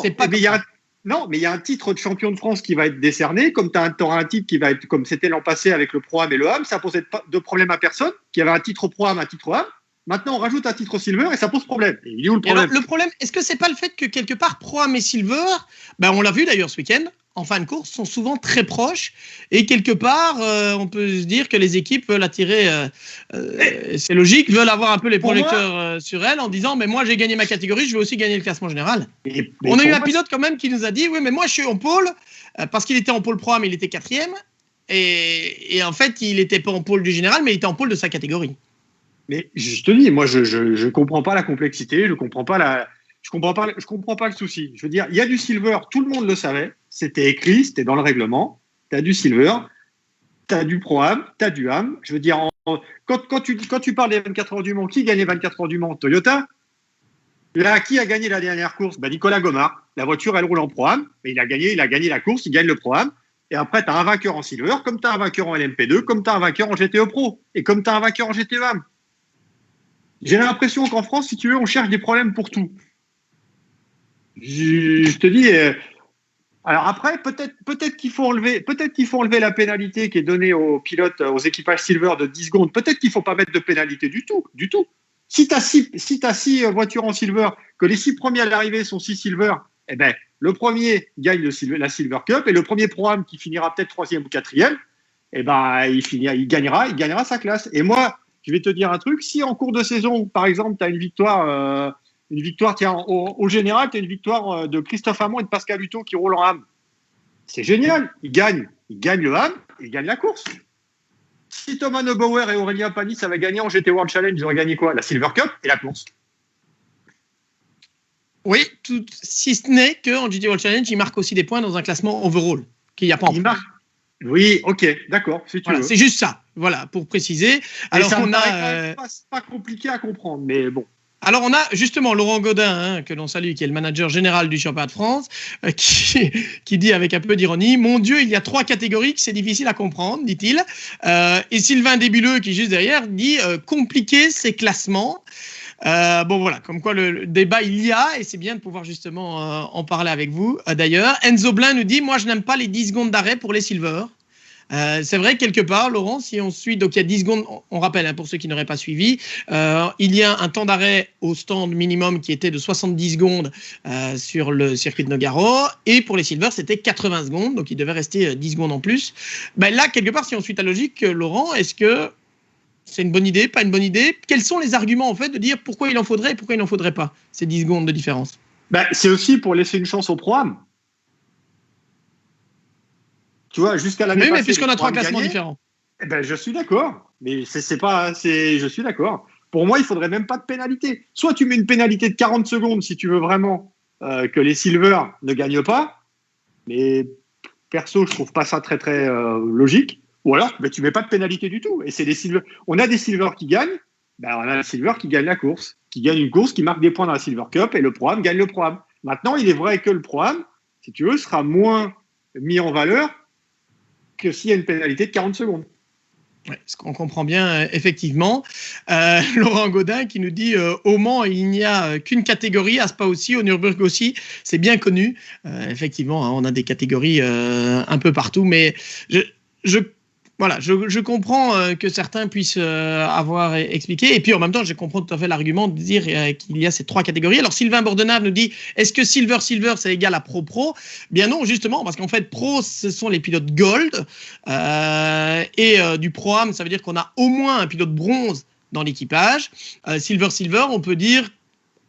c'est pas comme ça. Non, mais il y a un titre de champion de France qui va être décerné, comme tu auras un titre qui va être comme c'était l'an passé avec le Pro-Am et le Am, ça posait pas de problème à personne, qui avait un titre Pro-Am, un titre Am. Maintenant, on rajoute un titre Silver et ça pose problème. Et il est où le problème? Alors, le problème, est-ce que c'est pas le fait que quelque part Pro-Am et Silver, on l'a vu d'ailleurs ce week-end, en fin de course, sont souvent très proches et quelque part, on peut se dire que les équipes veulent attirer, c'est logique, veulent avoir un peu les projecteurs sur elles en disant mais moi j'ai gagné ma catégorie, je vais aussi gagner le classement général. On a eu un pilote quand même qui nous a dit oui mais moi je suis en pôle parce qu'il était en pôle Pro-Am, il était 4e et en fait il n'était pas en pôle du général mais il était en pôle de sa catégorie. Mais je te dis, moi, je comprends pas la complexité, je comprends pas le souci. Je veux dire, il y a du silver, tout le monde le savait, c'était écrit, c'était dans le règlement. Tu as du silver, tu as du pro-am, tu as du am. Je veux dire, quand tu parles des 24 heures du Mans, qui gagne les 24 heures du Mans? Toyota. Là, qui a gagné la dernière course? Nicolas Gomard. La voiture, elle roule en pro-am, mais il a gagné la course, il gagne le pro-am. Et après, tu as un vainqueur en silver, comme tu as un vainqueur en LMP2, comme tu as un vainqueur en GTE Pro, et comme tu as un vainqueur en GTE Am. J'ai l'impression qu'en France, si tu veux, on cherche des problèmes pour tout. Je te dis. Alors après, peut-être qu'il faut enlever la pénalité qui est donnée aux pilotes, aux équipages silver de 10 secondes. Peut-être qu'il ne faut pas mettre de pénalité du tout. Si tu as 6 voitures en silver, que les 6 premiers à l'arrivée sont 6 silver, le premier gagne la Silver Cup et le premier Pro-Am qui finira peut-être 3e ou 4e, il gagnera sa classe. Et moi, je vais te dire un truc, si en cours de saison, par exemple, tu as une victoire, tiens, au général, tu as une victoire de Christophe Amon et de Pascal Hutto qui roulent en Am. C'est génial, ils gagnent le Am, ils gagnent la course. Si Thomas Neubauer et Aurélien Panis avaient gagné en GT World Challenge, ils auraient gagné quoi? La Silver Cup et la course. Oui, si ce n'est qu'en GT World Challenge, ils marquent aussi des points dans un classement overall, qu'il n'y a pas en France. Oui, ok, d'accord, si tu Voilà, veux. c'est juste ça. Voilà, pour préciser. Alors, ça me paraît quand même pas compliqué à comprendre, mais bon. Alors, on a justement Laurent Gaudin, que l'on salue, qui est le manager général du championnat de France, qui dit avec un peu d'ironie: Mon Dieu, il y a 3 catégories que c'est difficile à comprendre, dit-il. Et Sylvain Débuleux, qui est juste derrière, dit compliquer ces classements. Bon, voilà, comme quoi le débat il y a, et c'est bien de pouvoir justement en parler avec vous. D'ailleurs, Enzo Blin nous dit: Moi, je n'aime pas les 10 secondes d'arrêt pour les silver. C'est vrai, quelque part, Laurent, si on suit, donc il y a 10 secondes, on rappelle, pour ceux qui n'auraient pas suivi, il y a un temps d'arrêt au stand minimum qui était de 70 secondes sur le circuit de Nogaro, et pour les silver, c'était 80 secondes, donc il devait rester 10 secondes en plus. Là, quelque part, si on suit ta logique, Laurent, est-ce que c'est une bonne idée, pas une bonne idée? Quels sont les arguments, en fait, de dire pourquoi il en faudrait et pourquoi il n'en faudrait pas, ces 10 secondes de différence? C'est aussi pour laisser une chance au programme. Tu vois, jusqu'à l'année passée. Mais puisqu'on a 3 classements différents. Je suis d'accord. Mais je suis d'accord. Pour moi, il ne faudrait même pas de pénalité. Soit tu mets une pénalité de 40 secondes si tu veux vraiment que les silver ne gagnent pas. Mais perso, je ne trouve pas ça très, très logique. Ou alors, tu ne mets pas de pénalité du tout. Et c'est des silver. On a des silver qui gagnent. On a des silver qui gagnent la course. Qui gagnent une course, qui marquent des points dans la Silver Cup. Et le programme gagne le programme. Maintenant, il est vrai que le programme, si tu veux, sera moins mis en valeur que s'il y a une pénalité de 40 secondes. Ouais, ce qu'on comprend bien, effectivement. Laurent Gaudin qui nous dit au Mans, il n'y a qu'une catégorie, à Spa aussi, au Nürburgring aussi, c'est bien connu. Effectivement, on a des catégories un peu partout, mais je comprends que certains puissent avoir expliqué. Et puis en même temps, je comprends tout à fait l'argument de dire qu'il y a ces 3 catégories. Alors Sylvain Bordenave nous dit: est-ce que Silver, c'est égal à Pro? Bien non, justement, parce qu'en fait, Pro, ce sont les pilotes Gold. Et du Pro-Am, ça veut dire qu'on a au moins un pilote bronze dans l'équipage. Silver, on peut dire,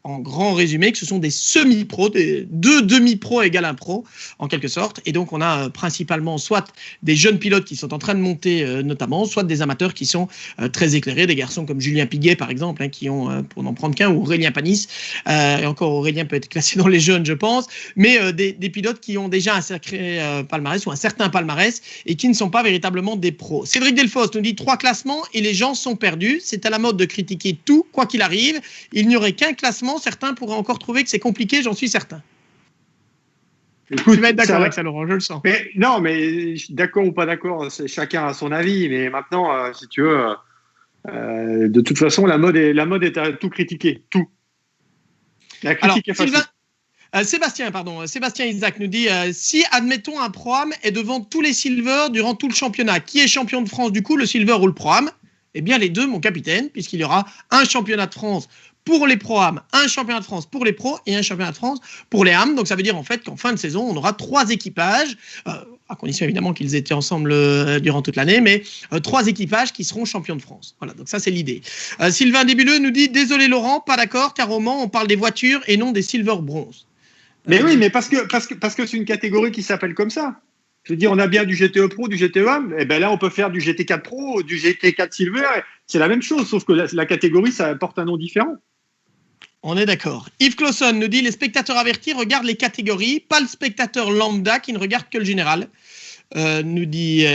en grand résumé, que ce sont des semi-pros, deux demi-pros égale un pro, en quelque sorte. Et donc, on a principalement soit des jeunes pilotes qui sont en train de monter, notamment, soit des amateurs qui sont très éclairés, des garçons comme Julien Piguet, par exemple, qui ont, pour n'en prendre qu'un, ou Aurélien Panis. Et encore, Aurélien peut être classé dans les jeunes, je pense. Mais des pilotes qui ont déjà un sacré palmarès, ou un certain palmarès, et qui ne sont pas véritablement des pros. Cédric Delfosse nous dit 3 classements et les gens sont perdus. C'est à la mode de critiquer tout, quoi qu'il arrive. Il n'y aurait qu'un classement. Certains pourraient encore trouver que c'est compliqué, j'en suis certain. Écoute, tu vas être d'accord avec ça, Laurent, je le sens. Non, mais d'accord ou pas d'accord, chacun a son avis. Mais maintenant, si tu veux, de toute façon, la mode est à tout critiquer, tout. La critique est facile. Sébastien Isaac nous dit si, admettons, un Pro-Am est devant tous les Silver durant tout le championnat, qui est champion de France du coup, le Silver ou le Pro-Am? Eh bien, les deux, mon capitaine, puisqu'il y aura un championnat de France pour les Pro-Am, un championnat de France pour les pros et un championnat de France pour les Am. Donc ça veut dire en fait qu'en fin de saison, on aura 3 équipages, à condition évidemment qu'ils étaient ensemble durant toute l'année, mais 3 équipages qui seront champions de France. Voilà, donc ça c'est l'idée. Sylvain Débuleux nous dit: désolé Laurent, pas d'accord, car au Mans on parle des voitures et non des silver bronze. Mais oui, mais parce que c'est une catégorie qui s'appelle comme ça. Je veux dire, on a bien du GTE Pro, du GTE Am, et ben là on peut faire du GT4 Pro, du GT4 Silver, c'est la même chose, sauf que la catégorie ça porte un nom différent. On est d'accord. Yves Clausson nous dit: les spectateurs avertis regardent les catégories, pas le spectateur lambda qui ne regarde que le général. Nous dit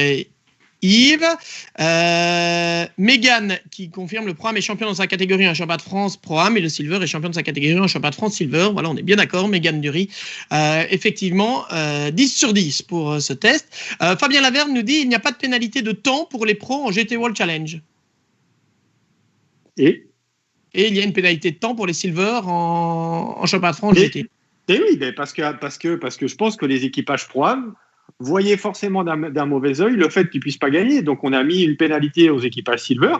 Yves. Mégane qui confirme: le Pro-Am est champion dans sa catégorie, un championnat de France Pro-Am, et le Silver est champion de sa catégorie, un championnat de France Silver. Voilà, on est bien d'accord. Mégane Dury. Effectivement, 10 sur 10 pour ce test. Fabien Laverne nous dit: il n'y a pas de pénalité de temps pour les pros en GT World Challenge. Et il y a une pénalité de temps pour les Silver en championnat de France GT. Et oui, parce que je pense que les équipages Pro-Am voyaient forcément d'un mauvais œil le fait qu'ils ne puissent pas gagner. Donc, on a mis une pénalité aux équipages Silver.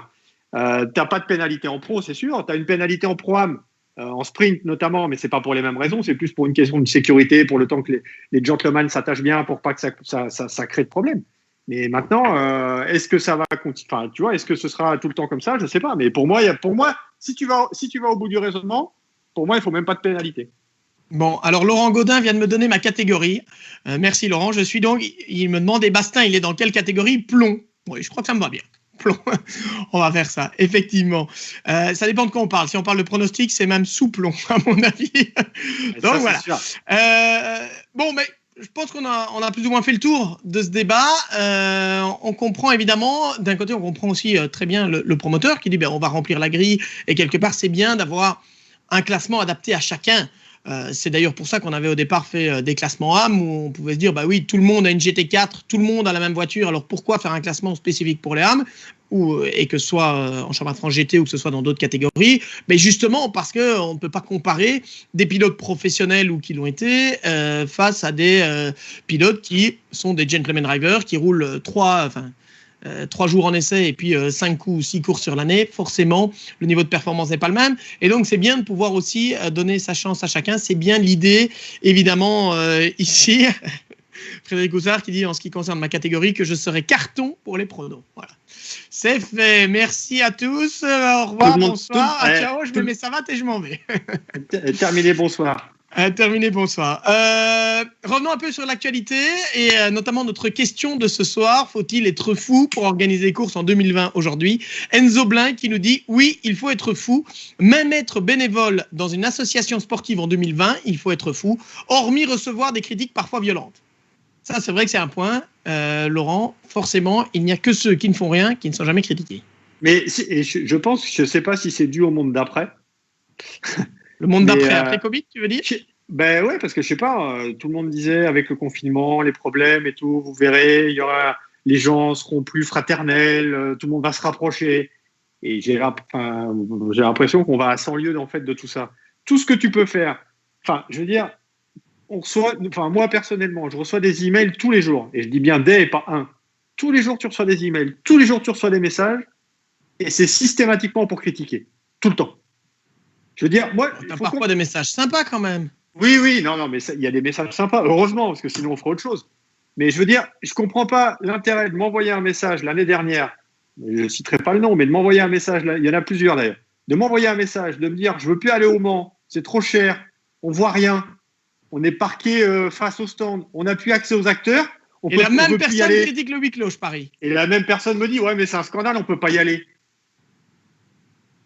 Tu n'as pas de pénalité en Pro, c'est sûr. Tu as une pénalité en Pro-Am, en sprint notamment, mais ce n'est pas pour les mêmes raisons. C'est plus pour une question de sécurité, pour le temps que les gentlemen s'attachent bien pour pas que ça crée de problème. Mais maintenant, est-ce que ça va continuer? Enfin, tu vois, est-ce que ce sera tout le temps comme ça? Je ne sais pas. Mais pour moi, si tu vas au bout du raisonnement, pour moi, il ne faut même pas de pénalité. Bon, alors Laurent Gaudin vient de me donner ma catégorie. Merci Laurent. Je suis donc, il me demande, et Bastin, il est dans quelle catégorie? Plomb. Oui, je crois que ça me va bien. Plomb. On va faire ça, effectivement. Ça dépend de quoi on parle. Si on parle de pronostic, c'est même sous plomb, à mon avis. Donc ça, voilà. Bon, mais je pense qu'on a plus ou moins fait le tour de ce débat. On comprend évidemment, d'un côté, on comprend aussi très bien le promoteur qui dit on va remplir la grille et quelque part, c'est bien d'avoir un classement adapté à chacun. C'est d'ailleurs pour ça qu'on avait au départ fait des classements âmes où on pouvait se dire oui, tout le monde a une GT4, tout le monde a la même voiture, alors pourquoi faire un classement spécifique pour les âmes et que ce soit en championnat de France GT ou que ce soit dans d'autres catégories, mais justement parce qu'on ne peut pas comparer des pilotes professionnels ou qui l'ont été face à des pilotes qui sont des gentleman drivers, qui roulent 3 jours en essai et puis 5 coups ou 6 courses sur l'année. Forcément, le niveau de performance n'est pas le même. Et donc, c'est bien de pouvoir aussi donner sa chance à chacun. C'est bien l'idée, évidemment, ici. Frédéric Houssard qui dit, en ce qui concerne ma catégorie, que je serai carton pour les pronos. Voilà. C'est fait. Merci à tous. Au revoir, bonsoir. Ciao, je me mets savate et je m'en vais. Terminé, bonsoir. Terminé, bonsoir. Revenons un peu sur l'actualité et notamment notre question de ce soir. Faut-il être fou pour organiser des courses en 2020 aujourd'hui? Enzo Blin qui nous dit oui, il faut être fou. Même être bénévole dans une association sportive en 2020, il faut être fou, hormis recevoir des critiques parfois violentes. Ça, c'est vrai que c'est un point. Laurent, forcément, il n'y a que ceux qui ne font rien qui ne sont jamais critiqués. Mais je pense, je ne sais pas si c'est dû au monde d'après. Le monde d'après, après Covid, tu veux dire? Ben ouais, parce que je sais pas, tout le monde disait avec le confinement, les problèmes et tout, vous verrez, les gens seront plus fraternels, tout le monde va se rapprocher. Et j'ai l'impression qu'on va à 100 lieues en fait de tout ça. Tout ce que tu peux faire, je veux dire, moi personnellement, je reçois des emails tous les jours, et je dis bien des et pas un. Tous les jours tu reçois des emails, tous les jours tu reçois des messages, et c'est systématiquement pour critiquer, tout le temps. Je veux dire, moi. T'as parfois des messages sympas quand même. Oui, non, mais il y a des messages sympas, heureusement, parce que sinon on fera autre chose. Mais je veux dire, je comprends pas l'intérêt de m'envoyer un message l'année dernière, je ne citerai pas le nom, mais de m'envoyer un message, il y en a plusieurs d'ailleurs, de m'envoyer un message, de me dire je veux plus aller au Mans, c'est trop cher, on voit rien, on est parqué face au stand, on n'a plus accès aux acteurs. Et la même personne critique le huis clos, je parie. Et la même personne me dit ouais, mais c'est un scandale, on peut pas y aller.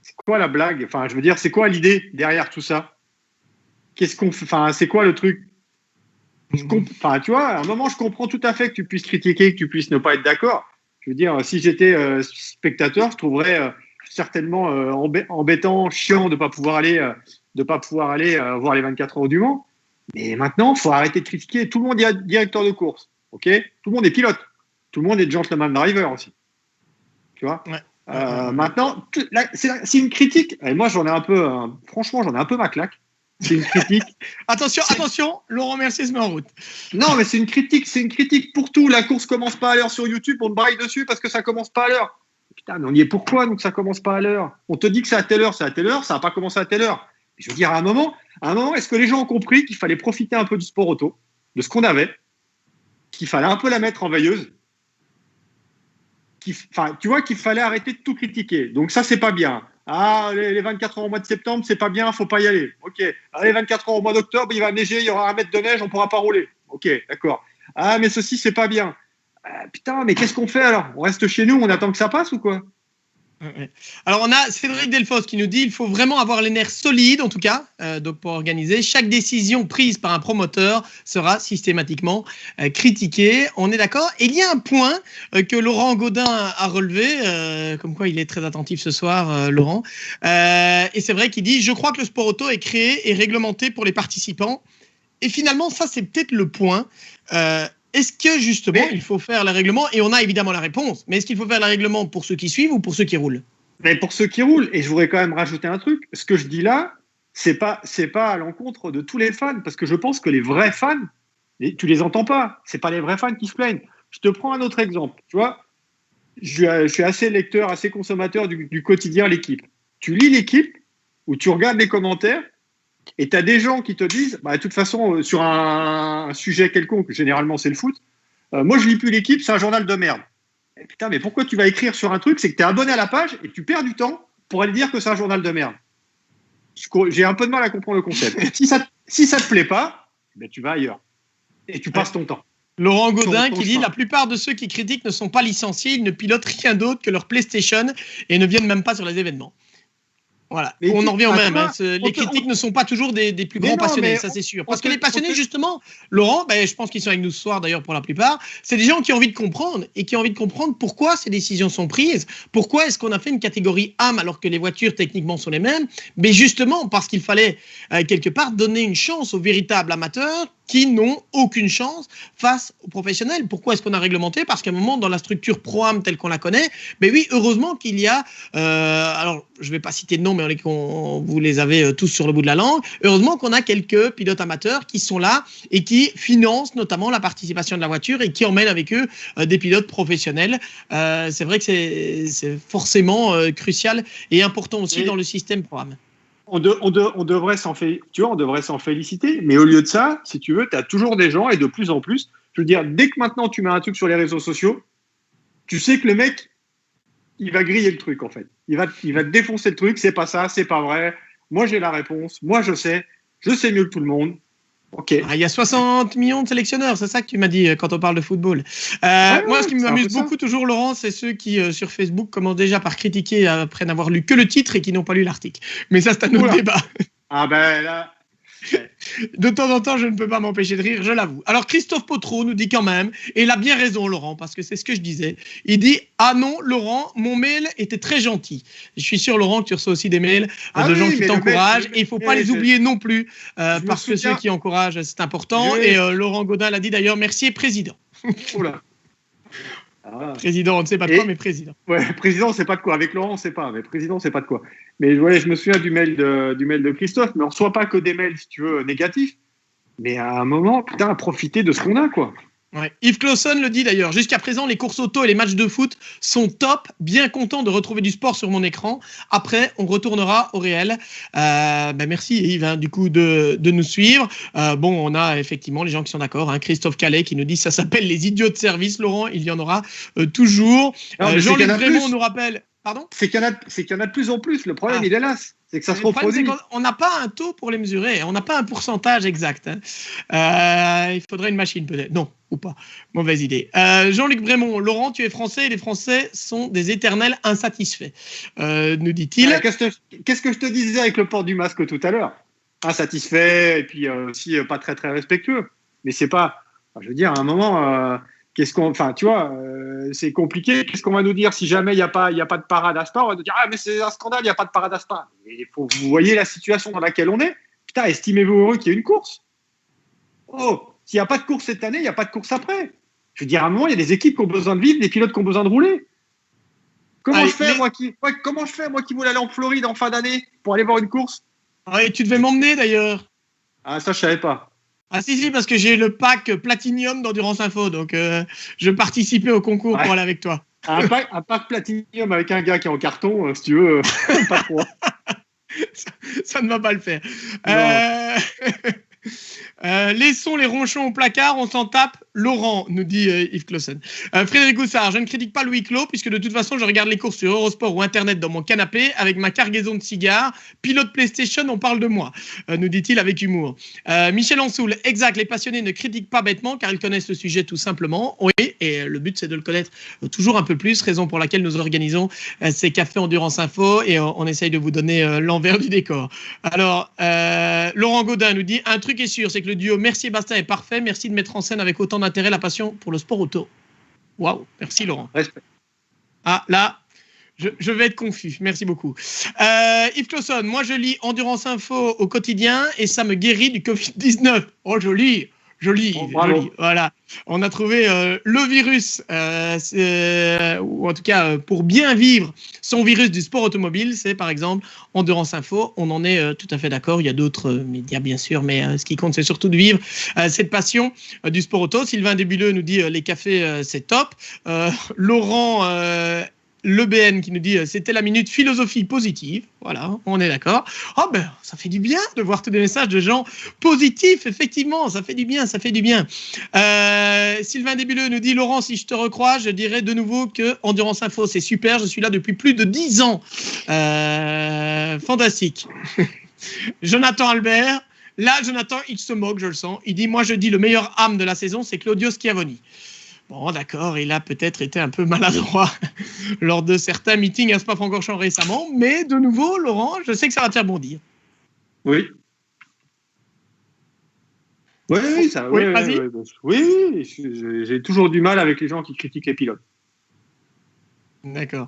C'est quoi la blague? Enfin, je veux dire, c'est quoi l'idée derrière tout ça? Qu'est-ce qu'on fait? Enfin, c'est quoi le truc? Tu vois, à un moment, je comprends tout à fait que tu puisses critiquer, que tu puisses ne pas être d'accord. Je veux dire, si j'étais spectateur, je trouverais certainement embêtant, chiant de ne pas pouvoir aller voir les 24 heures du Mans. Mais maintenant, il faut arrêter de critiquer. Tout le monde est directeur de course, ok? Tout le monde est pilote. Tout le monde est gentleman driver aussi. Tu vois? Ouais. Maintenant, c'est une critique. Et moi, j'en ai un peu, franchement, j'en ai un peu ma claque. C'est une critique. Attention, Laurent Mercier se met en route. Non, mais c'est une critique pour tout. La course commence pas à l'heure sur YouTube, on te braille dessus parce que ça commence pas à l'heure. Putain, mais on y est pourquoi donc ça commence pas à l'heure? On te dit que c'est à telle heure, ça n'a pas commencé à telle heure. Je veux dire, à un moment, est-ce que les gens ont compris qu'il fallait profiter un peu du sport auto, de ce qu'on avait, qu'il fallait un peu la mettre en veilleuse, tu vois, qu'il fallait arrêter de tout critiquer. Donc ça, c'est pas bien. Ah, les 24 heures au mois de septembre, c'est pas bien, faut pas y aller. Ok. Ah, les 24 heures au mois d'octobre, il va neiger, il y aura 1 mètre de neige, on pourra pas rouler. Ok, d'accord. Ah, mais ceci, c'est pas bien. Putain, mais qu'est-ce qu'on fait alors? On reste chez nous, on attend que ça passe ou quoi? Alors, on a Cédric Delfos qui nous dit il faut vraiment avoir les nerfs solides, en tout cas, donc pour organiser. Chaque décision prise par un promoteur sera systématiquement critiquée. On est d'accord. Et il y a un point que Laurent Gaudin a relevé, comme quoi il est très attentif ce soir, Laurent. Et c'est vrai qu'il dit je crois que le sport auto est créé et réglementé pour les participants. Et finalement, ça, c'est peut-être le point. Est-ce que justement il faut faire le règlement? Et on a évidemment la réponse, mais est-ce qu'il faut faire le règlement pour ceux qui suivent ou pour ceux qui roulent? Mais pour ceux qui roulent, et je voudrais quand même rajouter un truc, ce que je dis là, c'est pas à l'encontre de tous les fans, parce que je pense que les vrais fans, tu les entends pas, c'est pas les vrais fans qui se plaignent. Je te prends un autre exemple, tu vois, je suis assez lecteur, assez consommateur du quotidien L'Équipe. Tu lis L'Équipe, ou tu regardes les commentaires, et tu as des gens qui te disent, de toute façon, sur un sujet quelconque, généralement c'est le foot, moi je lis plus L'Équipe, c'est un journal de merde. Et putain, mais pourquoi tu vas écrire sur un truc? C'est que tu es abonné à la page et tu perds du temps pour aller dire que c'est un journal de merde. J'ai un peu de mal à comprendre le concept. Si ça te plaît pas, tu vas ailleurs. Et tu passes ton temps. Laurent Gaudin qui dit la plupart de ceux qui critiquent ne sont pas licenciés, ils ne pilotent rien d'autre que leur PlayStation et ne viennent même pas sur les événements. Voilà, Mais on en revient au même. toi, Les critiques ne sont pas toujours des plus grands passionnés, ça c'est sûr. Parce que les passionnés, justement, Laurent, je pense qu'ils sont avec nous ce soir d'ailleurs pour la plupart, c'est des gens qui ont envie de comprendre et qui ont envie de comprendre pourquoi ces décisions sont prises, pourquoi est-ce qu'on a fait une catégorie âme alors que les voitures techniquement sont les mêmes, mais justement parce qu'il fallait quelque part donner une chance aux véritables amateurs qui n'ont aucune chance face aux professionnels. Pourquoi est-ce qu'on a réglementé? Parce qu'à un moment, dans la structure pro-am telle qu'on la connaît, mais oui, heureusement qu'il y a, alors je ne vais pas citer de nom, mais vous les avez tous sur le bout de la langue, heureusement qu'on a quelques pilotes amateurs qui sont là et qui financent notamment la participation de la voiture et qui emmènent avec eux des pilotes professionnels. C'est vrai que c'est forcément crucial et important aussi dans le système pro-am. On devrait s'en féliciter, mais au lieu de ça, si tu veux, tu as toujours des gens, et de plus en plus, je veux dire, dès que maintenant tu mets un truc sur les réseaux sociaux, tu sais que le mec, il va griller le truc, en fait. Il va te défoncer le truc, c'est pas ça, c'est pas vrai, moi j'ai la réponse, moi je sais mieux que tout le monde. Okay. Il y a 60 millions de sélectionneurs, c'est ça que tu m'as dit quand on parle de football. Moi, ce qui m'amuse beaucoup toujours, Laurent, c'est ceux qui, sur Facebook, commencent déjà par critiquer après n'avoir lu que le titre et qui n'ont pas lu l'article. Mais ça, c'est un autre débat. Ah ben là... De temps en temps, je ne peux pas m'empêcher de rire, je l'avoue. Alors, Christophe Potreau nous dit quand même, et il a bien raison, Laurent, parce que c'est ce que je disais. Il dit « Ah non, Laurent, mon mail était très gentil. » Je suis sûr, Laurent, que tu reçois aussi des mails de gens qui t'encouragent. Et il ne faut pas les oublier non plus, parce que ceux qui encouragent, c'est important. Et Laurent Gaudin l'a dit d'ailleurs, merci, président. Oula. Président, on ne sait pas de quoi, mais président. Ouais, président, on ne sait pas de quoi. Avec Laurent, on ne sait pas. Mais président, on ne sait pas de quoi. Mais ouais, je me souviens du mail de Christophe. Mais on ne reçoit pas que des mails, si tu veux, négatifs. Mais à un moment, putain, profiter de ce qu'on a, quoi. Ouais. Yves Clausson le dit d'ailleurs. Jusqu'à présent, les courses auto et les matchs de foot sont top. Bien content de retrouver du sport sur mon écran. Après, on retournera au réel. Merci Yves, du coup, de nous suivre. On a effectivement les gens qui sont d'accord. Christophe Calais qui nous dit ça s'appelle les idiots de service. Laurent, il y en aura toujours. Jean-Luc Brémond nous rappelle. Pardon ? C'est qu'il y en a de plus en plus. Le problème, il est là. C'est que ça se reproduit. On n'a pas un taux pour les mesurer. On n'a pas un pourcentage exact. Il faudrait une machine peut-être. Non, ou pas. Mauvaise idée. Jean-Luc Brémond, Laurent, tu es français et les Français sont des éternels insatisfaits, nous dit-il. Qu'est-ce que je te disais avec le port du masque tout à l'heure ? Insatisfait et puis aussi pas très très respectueux. Mais c'est pas. Je veux dire, à un moment. Tu vois, c'est compliqué. Qu'est-ce qu'on va nous dire si jamais il n'y a pas de parade à Spa ? On va nous dire mais c'est un scandale, il n'y a pas de parade à Spa. Vous voyez la situation dans laquelle on est. Putain, estimez-vous heureux qu'il y ait une course ? Oh, s'il n'y a pas de course cette année, il n'y a pas de course après. Je veux dire, à un moment, il y a des équipes qui ont besoin de vivre, des pilotes qui ont besoin de rouler. Comment je fais, moi qui voulais aller en Floride en fin d'année pour aller voir une course ? Tu devais m'emmener d'ailleurs. Ah, ça, je savais pas. Ah si, parce que j'ai le pack Platinum d'Endurance Info, donc je participais au concours pour aller avec toi. Un pack Platinum avec un gars qui est en carton, si tu veux, pas trop. Ça ne va pas le faire. Laissons les ronchons au placard, on s'en tape. Laurent, nous dit Yves Clausson. Frédéric Goussard, je ne critique pas le huis clos puisque de toute façon je regarde les courses sur Eurosport ou Internet dans mon canapé avec ma cargaison de cigares. Pilote PlayStation, on parle de moi, nous dit-il avec humour. Michel Ansoul, exact, les passionnés ne critiquent pas bêtement car ils connaissent le sujet tout simplement. Oui, et le but c'est de le connaître toujours un peu plus, raison pour laquelle nous organisons ces cafés Endurance Info et on essaye de vous donner l'envers du décor. Alors, Laurent Gaudin nous dit, un truc est sûr, c'est que le duo Mercier-Bastin est parfait, merci de mettre en scène avec autant d'intérêt la passion pour le sport auto. Waouh, merci Laurent. Respect. Ah là, je vais être confus, merci beaucoup. Yves Clausson, moi je lis Endurance Info au quotidien et ça me guérit du Covid-19. Oh joli. Joli. Voilà. On a trouvé le virus, ou en tout cas pour bien vivre son virus du sport automobile, c'est par exemple Endurance Info. On en est tout à fait d'accord. Il y a d'autres médias bien sûr, mais ce qui compte c'est surtout de vivre cette passion du sport auto. Sylvain Débuleux nous dit les cafés c'est top. Laurent Le BN qui nous dit c'était la minute philosophie positive. Voilà, on est d'accord. Oh ben, ça fait du bien de voir tous des messages de gens positifs. Effectivement, ça fait du bien, ça fait du bien. Sylvain Débuleux nous dit Laurent, si je te recroise, je dirais de nouveau que Endurance Info, c'est super. Je suis là depuis plus de 10 ans. Fantastique. Jonathan Albert. Là, Jonathan, il se moque, je le sens. Il dit moi, je dis le meilleur âme de la saison, c'est Claudio Schiavoni. Bon, d'accord, il a peut-être été un peu maladroit lors de certains meetings à Spa-Francorchamps récemment, mais de nouveau, Laurent, je sais que ça va te faire bondir. Oui. Oui, oui, ça, Oui, oui, vas-y. oui, j'ai toujours du mal avec les gens qui critiquent les pilotes. D'accord.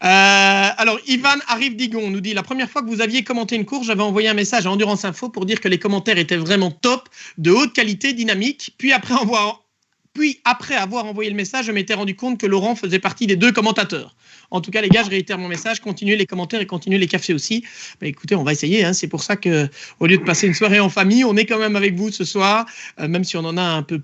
Alors, Ivan Arrive Digon nous dit: la première fois que vous aviez commenté une course, j'avais envoyé un message à Endurance Info pour dire que les commentaires étaient vraiment top, de haute qualité, dynamique. Puis après avoir envoyé le message, je m'étais rendu compte que Laurent faisait partie des 2 commentateurs. En tout cas, les gars, je réitère mon message. Continuez les commentaires et continuez les cafés aussi. Bah, écoutez, on va essayer. Hein. C'est pour ça que, au lieu de passer une soirée en famille, on est quand même avec vous ce soir, même si on en a un peu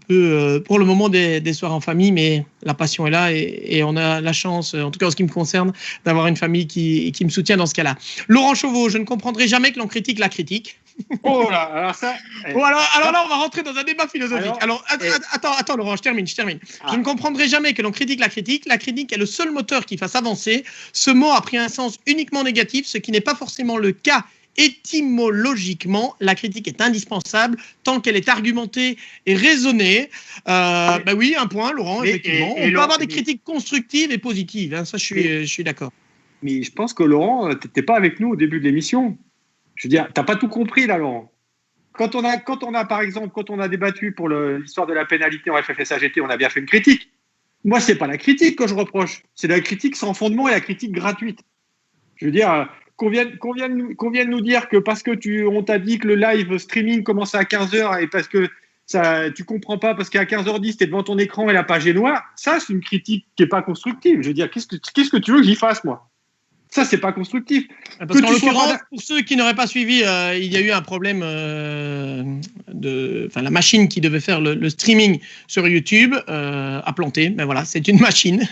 pour le moment des soirs en famille, mais la passion est là et on a la chance, en tout cas en ce qui me concerne, d'avoir une famille qui me soutient dans ce cas-là. Laurent Chauveau, je ne comprendrai jamais que l'on critique la critique. Oh là, alors ça. Bon, alors là, on va rentrer dans un débat philosophique. Attends, Laurent, je termine. Je ne comprendrai jamais que l'on critique la critique. La critique est le seul moteur qui fasse avancer. Ce mot a pris un sens uniquement négatif, ce qui n'est pas forcément le cas étymologiquement. La critique est indispensable tant qu'elle est argumentée et raisonnée. Oui, un point, Laurent, effectivement. On peut avoir des critiques constructives et positives. Hein, ça, je suis d'accord. Mais je pense que Laurent, tu n'étais pas avec nous au début de l'émission. Je veux dire, tu n'as pas tout compris là, Laurent. Quand on a, par exemple, quand on a débattu pour l'histoire de la pénalité en FFSAGT, on a bien fait une critique. Moi, c'est pas la critique que je reproche, c'est la critique sans fondement et la critique gratuite. Je veux dire, qu'on vienne nous dire que parce que on t'a dit que le live streaming commençait à 15h et parce que tu comprends pas parce qu'à 15h10, tu es devant ton écran et la page est noire, ça, c'est une critique qui n'est pas constructive. Je veux dire, qu'est-ce que tu veux que j'y fasse, moi ? Ça, c'est pas constructif. Parce qu'en l'occurrence, pour ceux qui n'auraient pas suivi, il y a eu un problème la machine qui devait faire le streaming sur YouTube a planté. Mais voilà, c'est une machine.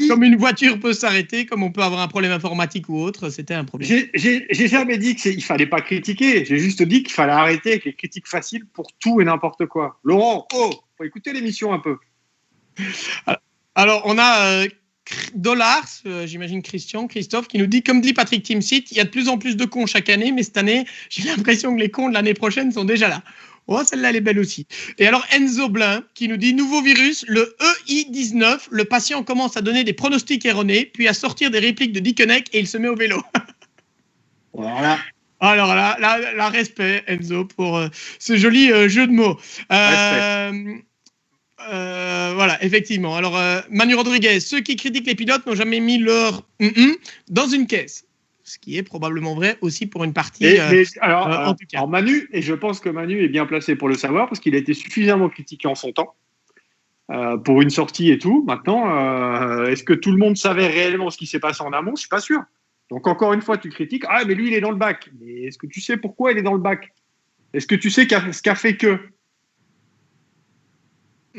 Comme une voiture peut s'arrêter, comme on peut avoir un problème informatique ou autre, c'était un problème. J'ai jamais dit qu'il fallait pas critiquer. J'ai juste dit qu'il fallait arrêter avec les critiques faciles pour tout et n'importe quoi. Laurent, faut écouter l'émission un peu. Alors, on a... Dollars, j'imagine Christophe, qui nous dit: comme dit Patrick Timsit, il y a de plus en plus de cons chaque année, mais cette année, j'ai l'impression que les cons de l'année prochaine sont déjà là. Oh, celle-là, elle est belle aussi. Et alors, Enzo Blin, qui nous dit: nouveau virus, le EI19, le patient commence à donner des pronostics erronés, puis à sortir des répliques de Dickeneck et il se met au vélo. Voilà. Alors là, respect, Enzo, pour ce joli jeu de mots. Voilà, effectivement. Alors, Manu Rodriguez, ceux qui critiquent les pilotes n'ont jamais mis leur dans une caisse. Ce qui est probablement vrai aussi pour une partie. En tout cas. Alors Manu, et je pense que Manu est bien placé pour le savoir, parce qu'il a été suffisamment critiqué en son temps pour une sortie et tout. Maintenant, est-ce que tout le monde savait réellement ce qui s'est passé en amont ? Je ne suis pas sûr. Donc, encore une fois, tu critiques. Ah, mais lui, il est dans le bac. Mais est-ce que tu sais pourquoi il est dans le bac ? Est-ce que tu sais ce qu'a fait que ?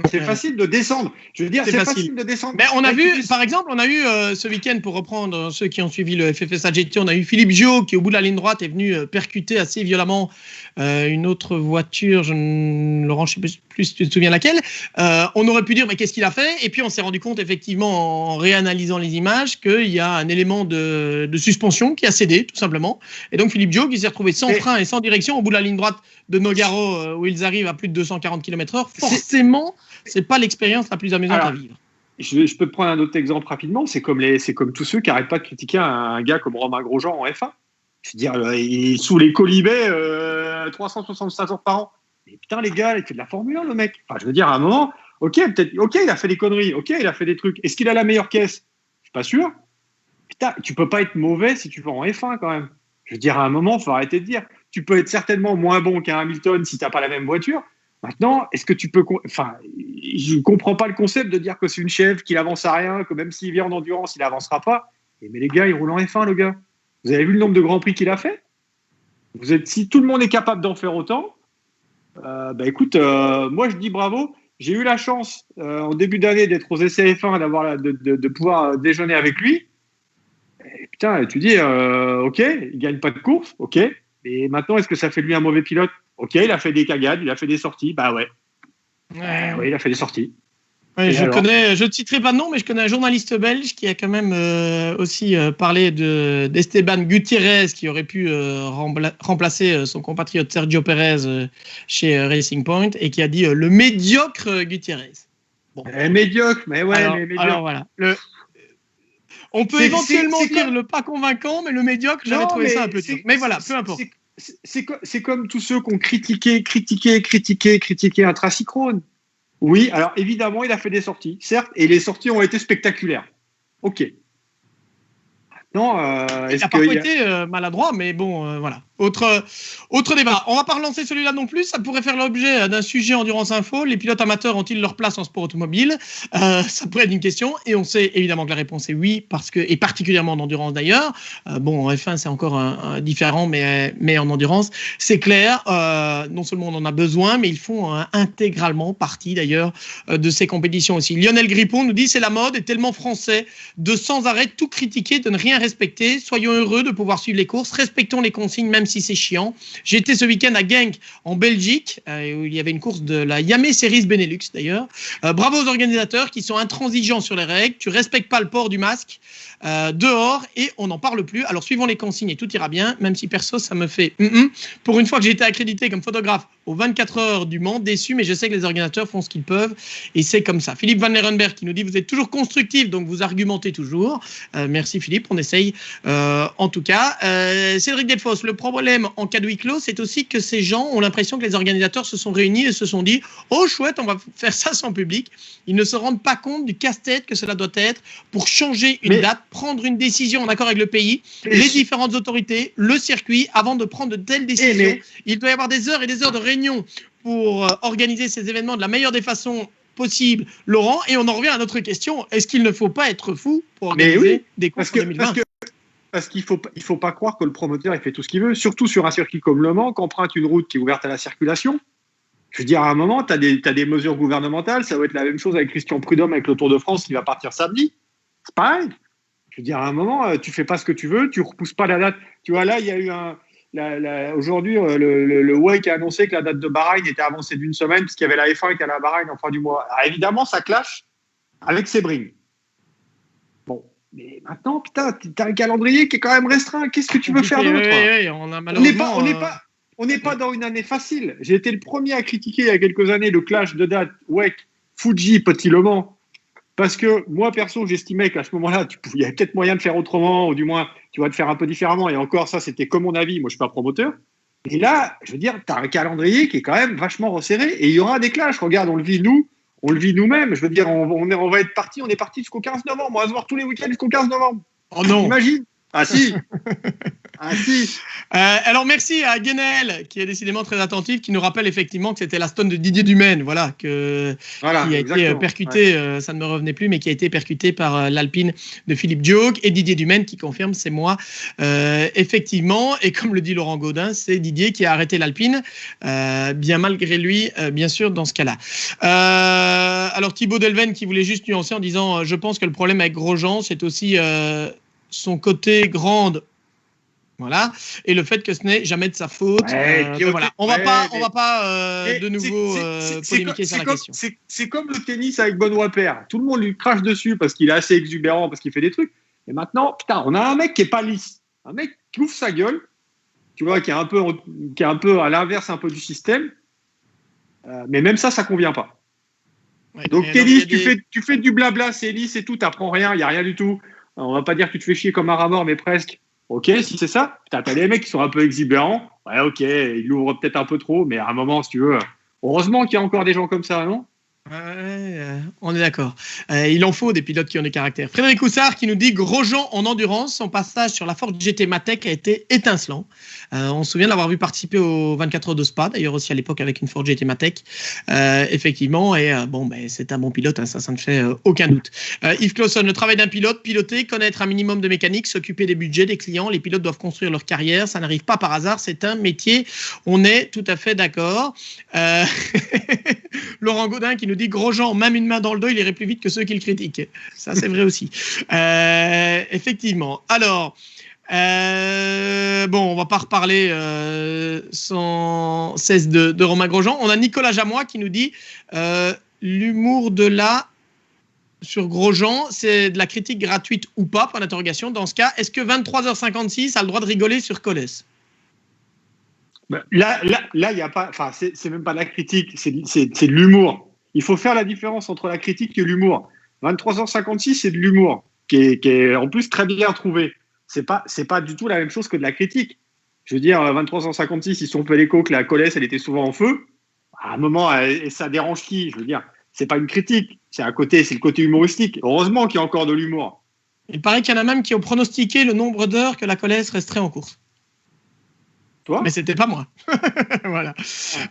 C'est facile de descendre. Je veux dire, c'est facile de descendre. Mais on a vu, par exemple, ce week-end, pour reprendre ceux qui ont suivi le FFSAGT, on a eu Philippe Gio qui, au bout de la ligne droite, est venu percuter assez violemment une autre voiture. Laurent, je ne sais plus si tu te souviens laquelle. On aurait pu dire, mais qu'est-ce qu'il a fait ? Et puis, on s'est rendu compte, effectivement, en réanalysant les images, qu'il y a un élément de suspension qui a cédé, tout simplement. Et donc, Philippe Gio qui s'est retrouvé sans frein et sans direction au bout de la ligne droite de Nogaro, où ils arrivent à plus de 240 km/h. Forcément, c'est pas l'expérience la plus amusante à vivre. Je peux te prendre un autre exemple rapidement. C'est comme tous ceux qui n'arrêtent pas de critiquer un gars comme Romain Grosjean en F1. Je veux dire, il est sous les colibets 365 jours par an. Mais putain, les gars, il fait de la Formule 1, le mec. Enfin, je veux dire, à un moment, ok, il a fait des conneries. Ok, il a fait des trucs. Est-ce qu'il a la meilleure caisse ? Je suis pas sûr. Putain, tu peux pas être mauvais si tu vas en F1 quand même. Je veux dire, à un moment, il faut arrêter de dire. Tu peux être certainement moins bon qu'un Hamilton si tu n'as pas la même voiture. Maintenant, est-ce que tu peux... Enfin, je ne comprends pas le concept de dire que c'est une chèvre, qu'il avance à rien, que même s'il vient en endurance, il n'avancera pas. Mais les gars, il roule en F1, le gars. Vous avez vu le nombre de Grands Prix qu'il a fait ? Si tout le monde est capable d'en faire autant, écoute, moi je dis bravo. J'ai eu la chance en début d'année d'être aux essais F1, de pouvoir déjeuner avec lui. Et putain, tu dis, ok, il ne gagne pas de course, ok. Mais maintenant, est-ce que ça fait de lui un mauvais pilote ? Ok, il a fait des cagades, il a fait des sorties, bah ouais. Oui, il a fait des sorties. Ouais, je ne citerai pas de nom, mais je connais un journaliste belge qui a quand même aussi parlé d'Esteban Gutiérrez, qui aurait pu remplacer son compatriote Sergio Pérez chez Racing Point, et qui a dit le médiocre Gutiérrez. Bon. Médiocre, mais ouais, alors, mais médiocre. Alors voilà. On peut éventuellement dire le pas convaincant, mais le médiocre, j'avais trouvé ça un peu dur. Mais voilà, peu importe. C'est comme tous ceux qui ont critiqué Intrasynchrone. Oui, alors évidemment, il a fait des sorties, certes, et les sorties ont été spectaculaires. Ok. Non, il n'a pas été maladroit, mais bon, voilà. Autre débat. On va pas relancer celui-là non plus. Ça pourrait faire l'objet d'un sujet Endurance Info. Les pilotes amateurs ont-ils leur place en sport automobile? Ça pourrait être une question. Et on sait évidemment que la réponse est oui, et particulièrement en endurance d'ailleurs. Bon, en F1, c'est encore différent, mais en endurance, c'est clair. Non seulement on en a besoin, mais ils font intégralement partie d'ailleurs de ces compétitions aussi. Lionel Grippon nous dit c'est la mode et tellement français de sans arrêt tout critiquer, de ne rien respecter. Soyons heureux de pouvoir suivre les courses. Respectons les consignes, même si c'est chiant. J'ai été ce week-end à Genk, en Belgique, où il y avait une course de la Yamé Series Benelux, d'ailleurs. Bravo aux organisateurs qui sont intransigeants sur les règles. Tu respectes pas le port du masque dehors et on n'en parle plus. Alors, suivons les consignes et tout ira bien, même si perso, ça me fait Pour une fois que j'ai été accrédité comme photographe aux 24 heures du Mans, déçu, mais je sais que les organisateurs font ce qu'ils peuvent et c'est comme ça. Philippe Van Lerenberg qui nous dit vous êtes toujours constructif, donc vous argumentez toujours. Merci Philippe, on essaye en tout cas. Cédric Delfosse, le problème en cas de huis clos, c'est aussi que ces gens ont l'impression que les organisateurs se sont réunis et se sont dit oh chouette, on va faire ça sans public. Ils ne se rendent pas compte du casse-tête que cela doit être pour changer une date, prendre une décision en accord avec le pays, les différentes autorités, le circuit, avant de prendre de telles décisions. Il doit y avoir des heures et des heures de réunion pour organiser ces événements de la meilleure des façons possibles, Laurent. Et on en revient à notre question. Est-ce qu'il ne faut pas être fou pour organiser des courses en 2020 Parce qu'il faut pas croire que le promoteur il fait tout ce qu'il veut, surtout sur un circuit comme Le Mans, qu'emprunte une route qui est ouverte à la circulation. Je veux dire, à un moment, tu as des mesures gouvernementales. Ça va être la même chose avec Christian Prudhomme avec le Tour de France qui va partir samedi. C'est pareil. Je veux dire, à un moment, tu fais pas ce que tu veux, tu repousses pas la date. Tu vois, là, il y a eu aujourd'hui, le WEC a annoncé que la date de Bahreïn était avancée d'une semaine parce qu'il y avait la F1 qui allait à Bahreïn en fin du mois. Alors, évidemment, ça clash avec Sebring. Bon, mais maintenant, putain, t'as un calendrier qui est quand même restreint. Qu'est-ce que tu veux faire d'autre? Oui, on n'est pas dans une année facile. J'ai été le premier à critiquer il y a quelques années le clash de date WEC, Fuji, Petit Le Mans. Parce que moi, perso, j'estimais qu'à ce moment-là, il y avait peut-être moyen de faire autrement, ou du moins, tu vas te faire un peu différemment. Et encore, ça, c'était que mon avis. Moi, je ne suis pas promoteur. Et là, je veux dire, tu as un calendrier qui est quand même vachement resserré. Et il y aura des clashs. Regarde, on le vit nous-mêmes. Je veux dire, on va être parti. On est parti jusqu'au 15 novembre. On va se voir tous les week-ends jusqu'au 15 novembre. Oh non. Imagine. Ah si. Ah si. Alors merci à Guénel qui est décidément très attentif, qui nous rappelle effectivement que c'était la Stone de Didier Dumaine, qui a été percuté, ça ne me revenait plus, mais qui a été percuté par l'Alpine de Philippe Diogue, et Didier Dumaine qui confirme, c'est moi, effectivement, et comme le dit Laurent Gaudin, c'est Didier qui a arrêté l'Alpine, bien malgré lui, bien sûr, dans ce cas-là. Alors Thibaut Delven qui voulait juste nuancer en disant je pense que le problème avec Grosjean, c'est aussi son côté grande. Voilà, et le fait que ce n'est jamais de sa faute. Voilà. On va pas de nouveau polémiquer sur la question. C'est comme le tennis avec Benoît Paire. Tout le monde lui crache dessus parce qu'il est assez exubérant, parce qu'il fait des trucs. Et maintenant, putain, on a un mec qui est pas lisse, un mec qui ouvre sa gueule, tu vois, qui est un peu à l'inverse un peu du système. Mais même ça convient pas. Ouais, donc tennis, tu fais du blabla, c'est lisse et tout, t'apprends rien, il y a rien du tout. Alors, on va pas dire que tu te fais chier comme un rat mort, mais presque. Ok, si c'est ça, t'as des mecs qui sont un peu exubérants. Ouais, ok, ils l'ouvrent peut-être un peu trop, mais à un moment, si tu veux, heureusement qu'il y a encore des gens comme ça, non? On est d'accord. Il en faut des pilotes qui ont des caractères. Frédéric Houssard qui nous dit Grosjean en endurance, son passage sur la Ford GT Matec a été étincelant. On se souvient de l'avoir vu participer aux 24 heures de Spa, d'ailleurs aussi à l'époque avec une Ford GT Matec. Effectivement, et c'est un bon pilote, hein, ça ne fait aucun doute. Yves Clausson, le travail d'un pilote, piloter, connaître un minimum de mécanique, s'occuper des budgets des clients. Les pilotes doivent construire leur carrière, ça n'arrive pas par hasard, c'est un métier. On est tout à fait d'accord. Laurent Gaudin qui nous dit Grosjean, même une main dans le dos, il irait plus vite que ceux qui le critiquent. Ça, c'est vrai aussi. Effectivement. Alors, on va pas reparler sans cesse de Romain Grosjean. On a Nicolas Jamois qui nous dit l'humour de là sur Grosjean, c'est de la critique gratuite ou pas, point d'interrogation. Dans ce cas, est-ce que 23h56 a le droit de rigoler sur Colès? Là, il y a pas. Enfin, c'est même pas de la critique, c'est de l'humour. Il faut faire la différence entre la critique et l'humour. 23h56, c'est de l'humour qui est en plus très bien trouvé. C'est pas du tout la même chose que de la critique. Je veux dire, 23h56, ils sont fait l'écho que la Colès, elle était souvent en feu. À un moment, et ça dérange qui? Je veux dire, c'est pas une critique, c'est le côté humoristique. Heureusement qu'il y a encore de l'humour. Il paraît qu'il y en a même qui ont pronostiqué le nombre d'heures que la Colès resterait en course. Toi? Mais c'était pas moi. Voilà.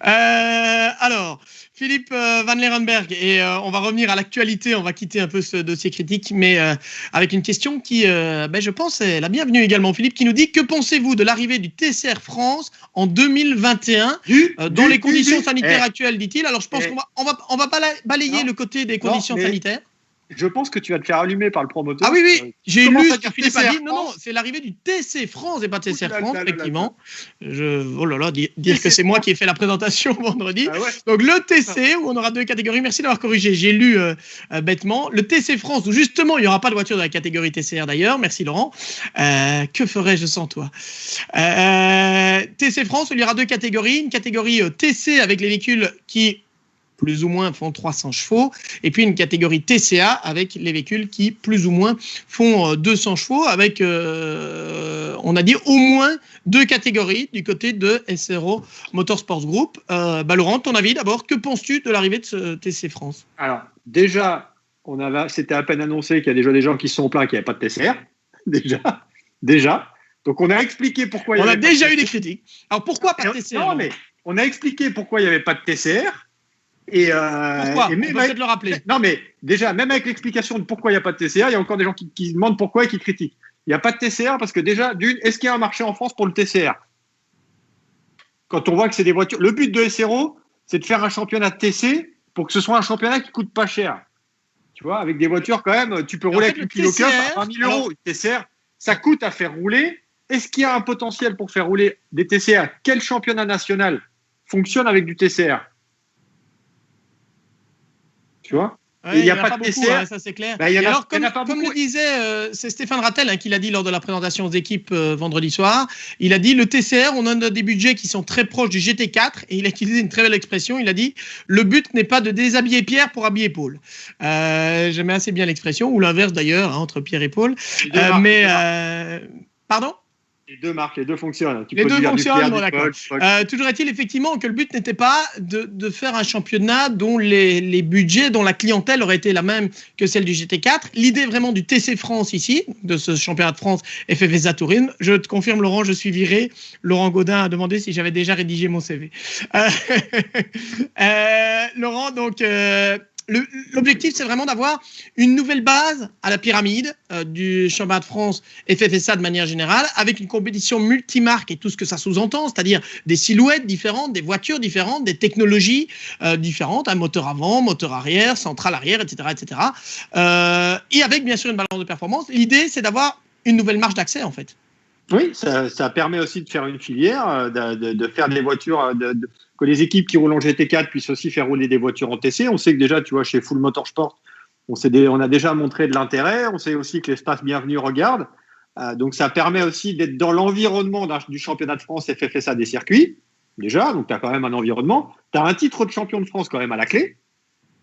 Alors, Philippe Van Lerenberg, et on va revenir à l'actualité, on va quitter un peu ce dossier critique, mais avec une question qui, je pense, est la bienvenue également. Philippe qui nous dit: que pensez-vous de l'arrivée du TCR France en 2021 dans les conditions sanitaires actuelles, dit-il? Alors, je pense qu'on va balayer le côté des conditions sanitaires. Je pense que tu vas te faire allumer par le promoteur. Ah oui, j'ai lu ce que Philippe a dit. Non, c'est l'arrivée du TC France et pas TCR France, effectivement. Oh là là, dire que c'est moi qui ai fait la présentation vendredi. Ah ouais. Donc le TC, où on aura 2 catégories. Merci d'avoir corrigé. J'ai lu bêtement. Le TC France, où justement, il n'y aura pas de voiture de la catégorie TCR d'ailleurs. Merci Laurent. Que ferais-je sans toi? TC France, où il y aura 2 catégories. Une catégorie TC avec les véhicules qui plus ou moins font 300 chevaux, et puis une catégorie TCA avec les véhicules qui plus ou moins font 200 chevaux, avec, on a dit, au moins 2 catégories du côté de SRO Motorsports Group. Laurent, ton avis d'abord, que penses-tu de l'arrivée de ce TC France? Alors, déjà, c'était à peine annoncé qu'il y a déjà des gens qui se sont plaints qu'il n'y avait pas de TCR. Déjà. Donc, on a expliqué pourquoi il y avait pas de TCR. On a déjà eu des critiques. Alors, pourquoi pas de TCR? Non, mais on a expliqué pourquoi il n'y avait pas de TCR. Pourquoi? On peut peut-être le rappeler. Non, mais déjà, même avec l'explication de pourquoi il n'y a pas de TCR, il y a encore des gens qui demandent pourquoi et qui critiquent. Il n'y a pas de TCR parce que déjà, est-ce qu'il y a un marché en France pour le TCR? Quand on voit que c'est des voitures... Le but de SRO, c'est de faire un championnat de TC pour que ce soit un championnat qui coûte pas cher. Tu vois, avec des voitures quand même, tu peux rouler avec le Kilo Cup à 20 000 euros. Le TCR, ça coûte à faire rouler. Est-ce qu'il y a un potentiel pour faire rouler des TCR? Quel championnat national fonctionne avec du TCR? Tu vois, il n'y a pas de TCR, ça c'est clair. Alors, comme le disait, c'est Stéphane Rattel qui l'a dit lors de la présentation aux équipes vendredi soir, il a dit le TCR, on a des budgets qui sont très proches du GT4, et il a utilisé une très belle expression, il a dit le but n'est pas de déshabiller Pierre pour habiller Paul. J'aimais assez bien l'expression, ou l'inverse d'ailleurs, entre Pierre et Paul. Pardon? Les deux fonctionnent. Les deux fonctionnent, bon, d'accord. Toujours est-il effectivement que le but n'était pas de faire un championnat dont les budgets, dont la clientèle aurait été la même que celle du GT4. L'idée vraiment du TC France ici, de ce championnat de France FFSA Touring, je te confirme Laurent, je suis viré. Laurent Gaudin a demandé si j'avais déjà rédigé mon CV. Laurent, donc... L'objectif, c'est vraiment d'avoir une nouvelle base à la pyramide du championnat de France FFSA de manière générale, avec une compétition multimarque et tout ce que ça sous-entend, c'est-à-dire des silhouettes différentes, des voitures différentes, des technologies différentes, un moteur avant, moteur arrière, centrale arrière, etc. Et avec bien sûr une balance de performance. L'idée, c'est d'avoir une nouvelle marge d'accès en fait. Oui, ça permet aussi de faire une filière, de faire des voitures, que les équipes qui roulent en GT4 puissent aussi faire rouler des voitures en TC. On sait que déjà, tu vois, chez Full Motorsport, on a déjà montré de l'intérêt. On sait aussi que l'espace Bienvenue regarde. Donc, ça permet aussi d'être dans l'environnement du championnat de France FFSA des circuits. Déjà, donc tu as quand même un environnement. Tu as un titre de champion de France quand même à la clé.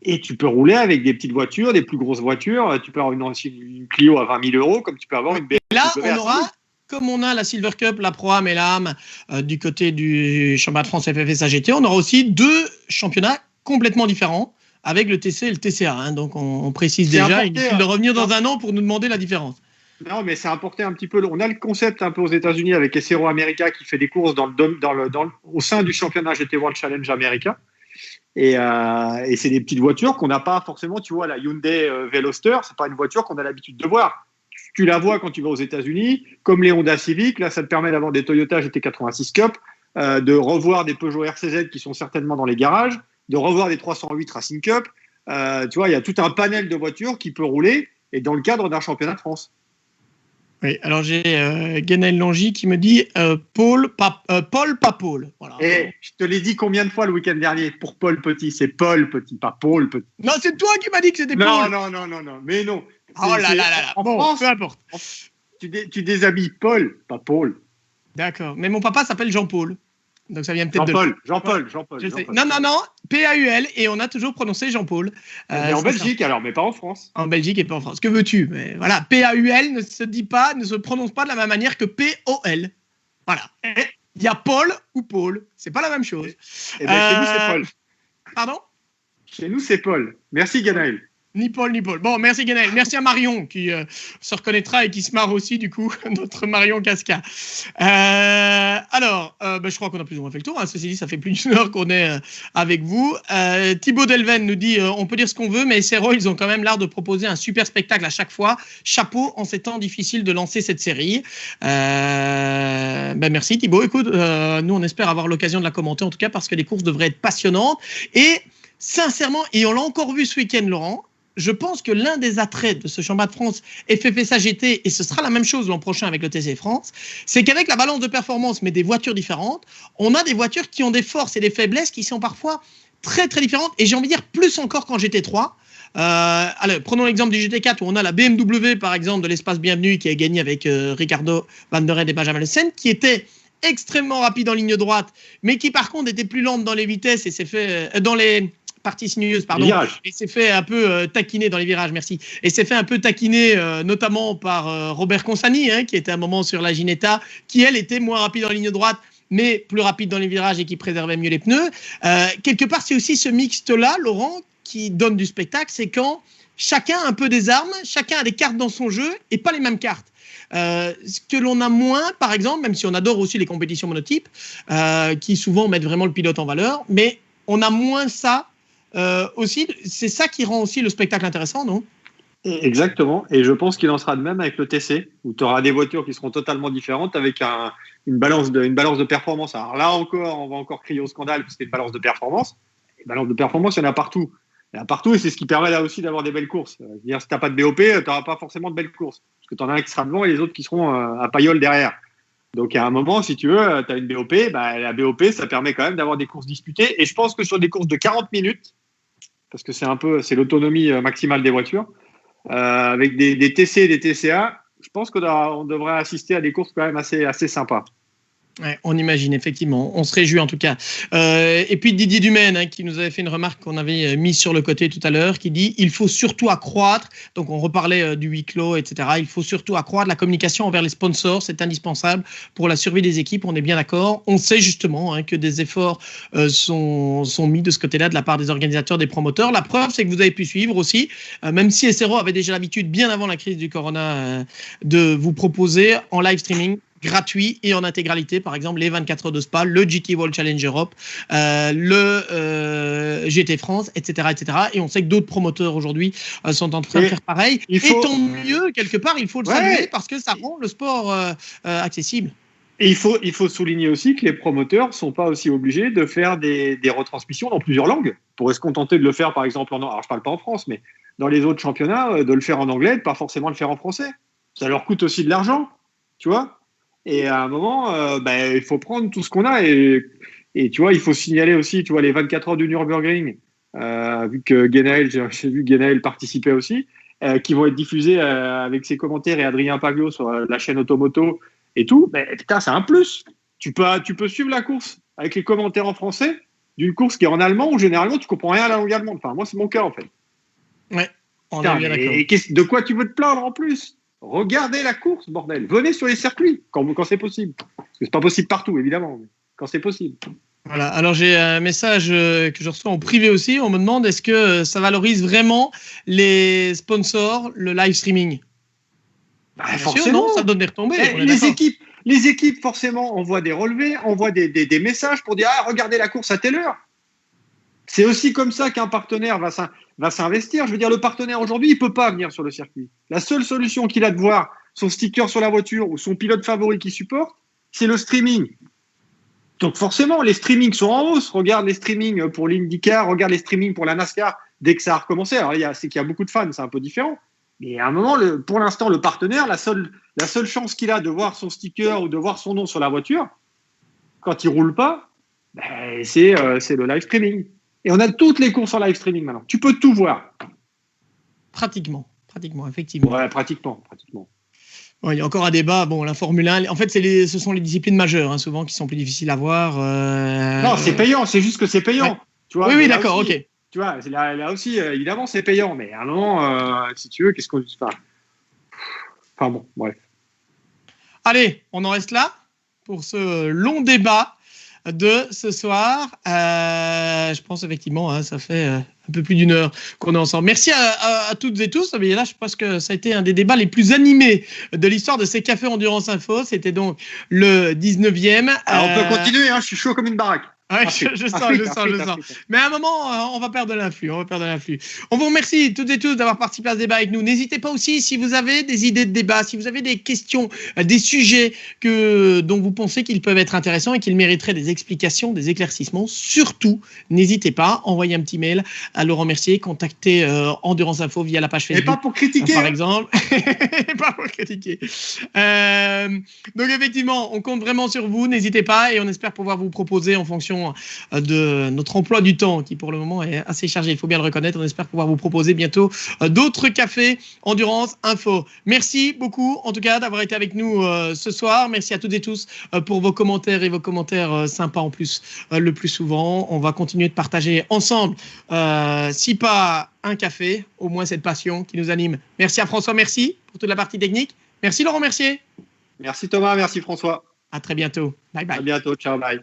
Et tu peux rouler avec des petites voitures, des plus grosses voitures. Tu peux avoir une Clio à 20 000 euros, comme tu peux avoir une BMW. Là, on aura... Comme on a la Silver Cup, la Pro-Am et la Am du côté du championnat de France FFSA GT, on aura aussi 2 championnats complètement différents avec le TC et le TCA. Donc on précise déjà, il suffit de revenir dans un an pour nous demander la différence. Non, mais c'est importé un petit peu. On a le concept un peu aux États-Unis avec SRO America qui fait des courses au sein du championnat GT World Challenge America. Et c'est des petites voitures qu'on n'a pas forcément. Tu vois, la Hyundai Veloster, c'est pas une voiture qu'on a l'habitude de voir. Tu la vois quand tu vas aux États-Unis, comme les Honda Civic. Là, ça te permet d'avoir des Toyota GT86 Cup, de revoir des Peugeot RCZ qui sont certainement dans les garages, de revoir des 308 Racing Cup. Tu vois, il y a tout un panel de voitures qui peut rouler et dans le cadre d'un championnat de France. Oui, alors j'ai Guénel Longy qui me dit Paul, pas Paul. Voilà. Et je te l'ai dit combien de fois le week-end dernier pour Paul Petit, c'est Paul Petit, pas Paul Petit. Non, c'est toi qui m'as dit que c'était Paul. Non, mais non. Oh là là. En bon, France, peu importe. Tu déshabilles Paul, pas Paul. D'accord, mais mon papa s'appelle Jean-Paul. Donc ça vient peut-être Jean-Paul. Non, P-A-U-L, et on a toujours prononcé Jean-Paul. Mais en Belgique alors, mais pas en France. En Belgique et pas en France. Que veux-tu? Mais voilà, P-A-U-L ne se prononce pas de la même manière que P-O-L. Voilà. Il y a Paul ou Paul, c'est pas la même chose. Et bien, chez nous, c'est Paul. Pardon? Chez nous, c'est Paul. Merci, Ganaël. Ni Paul. Bon, merci Ganaël. Merci à Marion qui se reconnaîtra et qui se marre aussi, du coup, notre Marion Casca. Je crois qu'on a plus ou moins fait le tour. Hein. Ceci dit, ça fait plus d'une heure qu'on est avec vous. Thibaut Delven nous dit on peut dire ce qu'on veut, mais SRO, ils ont quand même l'art de proposer un super spectacle à chaque fois. Chapeau en ces temps difficiles de lancer cette série. Merci Thibaut. Écoute, nous, on espère avoir l'occasion de la commenter, en tout cas, parce que les courses devraient être passionnantes. Et sincèrement, et on l'a encore vu ce week-end, Laurent, je pense que l'un des attraits de ce championnat de France FFSA GT, et ce sera la même chose l'an prochain avec le TC France, c'est qu'avec la balance de performance, mais des voitures différentes, on a des voitures qui ont des forces et des faiblesses qui sont parfois très très différentes, et j'ai envie de dire plus encore qu'en GT3. Alors, prenons l'exemple du GT4 où on a la BMW par exemple de l'espace bienvenu qui a gagné avec Ricardo Van der Red et Benjamin Lessen, qui était extrêmement rapide en ligne droite, mais qui par contre était plus lente dans les vitesses et s'est fait dans les partie sinueuse, pardon, et s'est fait un peu taquiner dans les virages, merci, et s'est fait un peu taquiner notamment par Robert Consani, qui était un moment sur la Ginetta, qui elle était moins rapide en ligne droite, mais plus rapide dans les virages et qui préservait mieux les pneus. Quelque part, c'est aussi ce mixte-là, Laurent, qui donne du spectacle, c'est quand chacun a un peu des armes, chacun a des cartes dans son jeu et pas les mêmes cartes. Ce que l'on a moins, par exemple, même si on adore aussi les compétitions monotypes, qui souvent mettent vraiment le pilote en valeur, mais on a moins ça. Aussi, c'est ça qui rend aussi le spectacle intéressant, non? Exactement, et je pense qu'il en sera de même avec le TC, où tu auras des voitures qui seront totalement différentes avec une balance de performance. Alors là encore, on va encore crier au scandale parce que c'est une balance de performance. Une balance de performance, il y en a partout. Il y en a partout, et c'est ce qui permet là aussi d'avoir des belles courses. C'est-à-dire, si tu n'as pas de BOP, tu n'auras pas forcément de belles courses, parce que tu en as un qui sera devant et les autres qui seront à paillole derrière. Donc, à un moment, si tu veux, tu as une BOP, la BOP, ça permet quand même d'avoir des courses disputées. Et je pense que sur des courses de 40 minutes, parce que c'est l'autonomie maximale des voitures, avec des TC et des TCA, je pense qu'on devrait assister à des courses quand même assez sympas. Ouais, on imagine, effectivement. On se réjouit en tout cas. Et puis Didier Dumaine, qui nous avait fait une remarque qu'on avait mise sur le côté tout à l'heure, qui dit il faut surtout accroître, donc on reparlait du huis clos, etc. Il faut surtout accroître la communication envers les sponsors, c'est indispensable pour la survie des équipes, on est bien d'accord. On sait justement que des efforts sont mis de ce côté-là de la part des organisateurs, des promoteurs. La preuve, c'est que vous avez pu suivre aussi, même si SRO avait déjà l'habitude, bien avant la crise du Corona, de vous proposer en live streaming gratuit et en intégralité, par exemple les 24 heures de Spa, le GT World Challenge Europe, le GT France, etc., etc. Et on sait que d'autres promoteurs aujourd'hui sont en train de faire pareil. Et tant mieux, quelque part, il faut le saluer parce que ça rend le sport accessible. Et il faut souligner aussi que les promoteurs ne sont pas aussi obligés de faire des retransmissions dans plusieurs langues. Ils pourraient se contenter de le faire, par exemple, alors je ne parle pas en France, mais dans les autres championnats, de le faire en anglais, de pas forcément le faire en français. Ça leur coûte aussi de l'argent, tu vois. Et à un moment, il faut prendre tout ce qu'on a et tu vois, il faut signaler aussi, tu vois, les 24 heures du Nürburgring, vu que j'ai vu Guénaël participer aussi, qui vont être diffusés avec ses commentaires et Adrien Paglio sur la chaîne Automoto et tout. Putain, c'est un plus. Tu peux suivre la course avec les commentaires en français d'une course qui est en allemand où généralement tu comprends rien à la langue allemande. Enfin, moi, c'est mon cas en fait. Ouais, on est bien d'accord. Et de quoi tu veux te plaindre en plus? Regardez la course, bordel. Venez sur les circuits quand c'est possible. Parce que c'est pas possible partout, évidemment, mais quand c'est possible. Voilà. Alors j'ai un message que je reçois en privé aussi. On me demande est-ce que ça valorise vraiment les sponsors, le live streaming? Forcément, non, ça donne des retombées. Les équipes, forcément, envoient des relevés, envoient des messages pour dire regardez la course à telle heure. C'est aussi comme ça qu'un partenaire va s'investir. Je veux dire, le partenaire aujourd'hui, il ne peut pas venir sur le circuit. La seule solution qu'il a de voir son sticker sur la voiture ou son pilote favori qu'il supporte, c'est le streaming. Donc forcément, les streamings sont en hausse. Regarde les streamings pour l'IndyCar, regarde les streamings pour la NASCAR dès que ça a recommencé. Alors, c'est qu'il y a beaucoup de fans, c'est un peu différent. Mais à un moment, pour l'instant, le partenaire, la seule chance qu'il a de voir son sticker ou de voir son nom sur la voiture, quand il ne roule pas, c'est le live streaming. Et on a toutes les courses en live streaming maintenant. Tu peux tout voir. Pratiquement, effectivement. Ouais, pratiquement. Ouais, il y a encore un débat. Bon, la Formule 1, en fait, ce sont les disciplines majeures, hein, souvent, qui sont plus difficiles à voir. Non, c'est payant, c'est juste que c'est payant. Ouais. Tu vois, Oui, d'accord, ok. Tu vois, là aussi, évidemment, c'est payant, mais à un moment, si tu veux, qu'est-ce qu'on. Enfin bon, bref. Allez, on en reste là pour ce long débat de ce soir. Je pense effectivement, hein, ça fait un peu plus d'une heure qu'on est ensemble. Merci à toutes et tous. Mais là, je pense que ça a été un des débats les plus animés de l'histoire de ces cafés Endurance Info. C'était donc le 19e. Alors, on peut continuer, hein, je suis chaud comme une baraque. Ouais, je sens. Mais à un moment, on va perdre l'influx. On vous remercie toutes et tous d'avoir participé à ce débat avec nous. N'hésitez pas aussi, si vous avez des idées de débat, si vous avez des questions, des sujets dont vous pensez qu'ils peuvent être intéressants et qu'ils mériteraient des explications, des éclaircissements, surtout, n'hésitez pas, envoyez un petit mail à Laurent Mercier, contactez Endurance Info via la page Facebook. Et pas pour critiquer. Par exemple. Pas pour critiquer. Donc effectivement, on compte vraiment sur vous. N'hésitez pas et on espère pouvoir vous proposer en fonction de notre emploi du temps qui pour le moment est assez chargé, il faut bien le reconnaître. On espère pouvoir vous proposer bientôt d'autres cafés Endurance Info. Merci beaucoup en tout cas d'avoir été avec nous ce soir. Merci à toutes et tous pour vos commentaires et vos commentaires sympas en plus le plus souvent. On va continuer de partager ensemble si pas un café, au moins cette passion qui nous anime. Merci à François, merci pour toute la partie technique. Merci Laurent Mercier. Merci Thomas, merci François. À très bientôt. Bye bye. À bientôt, ciao, bye.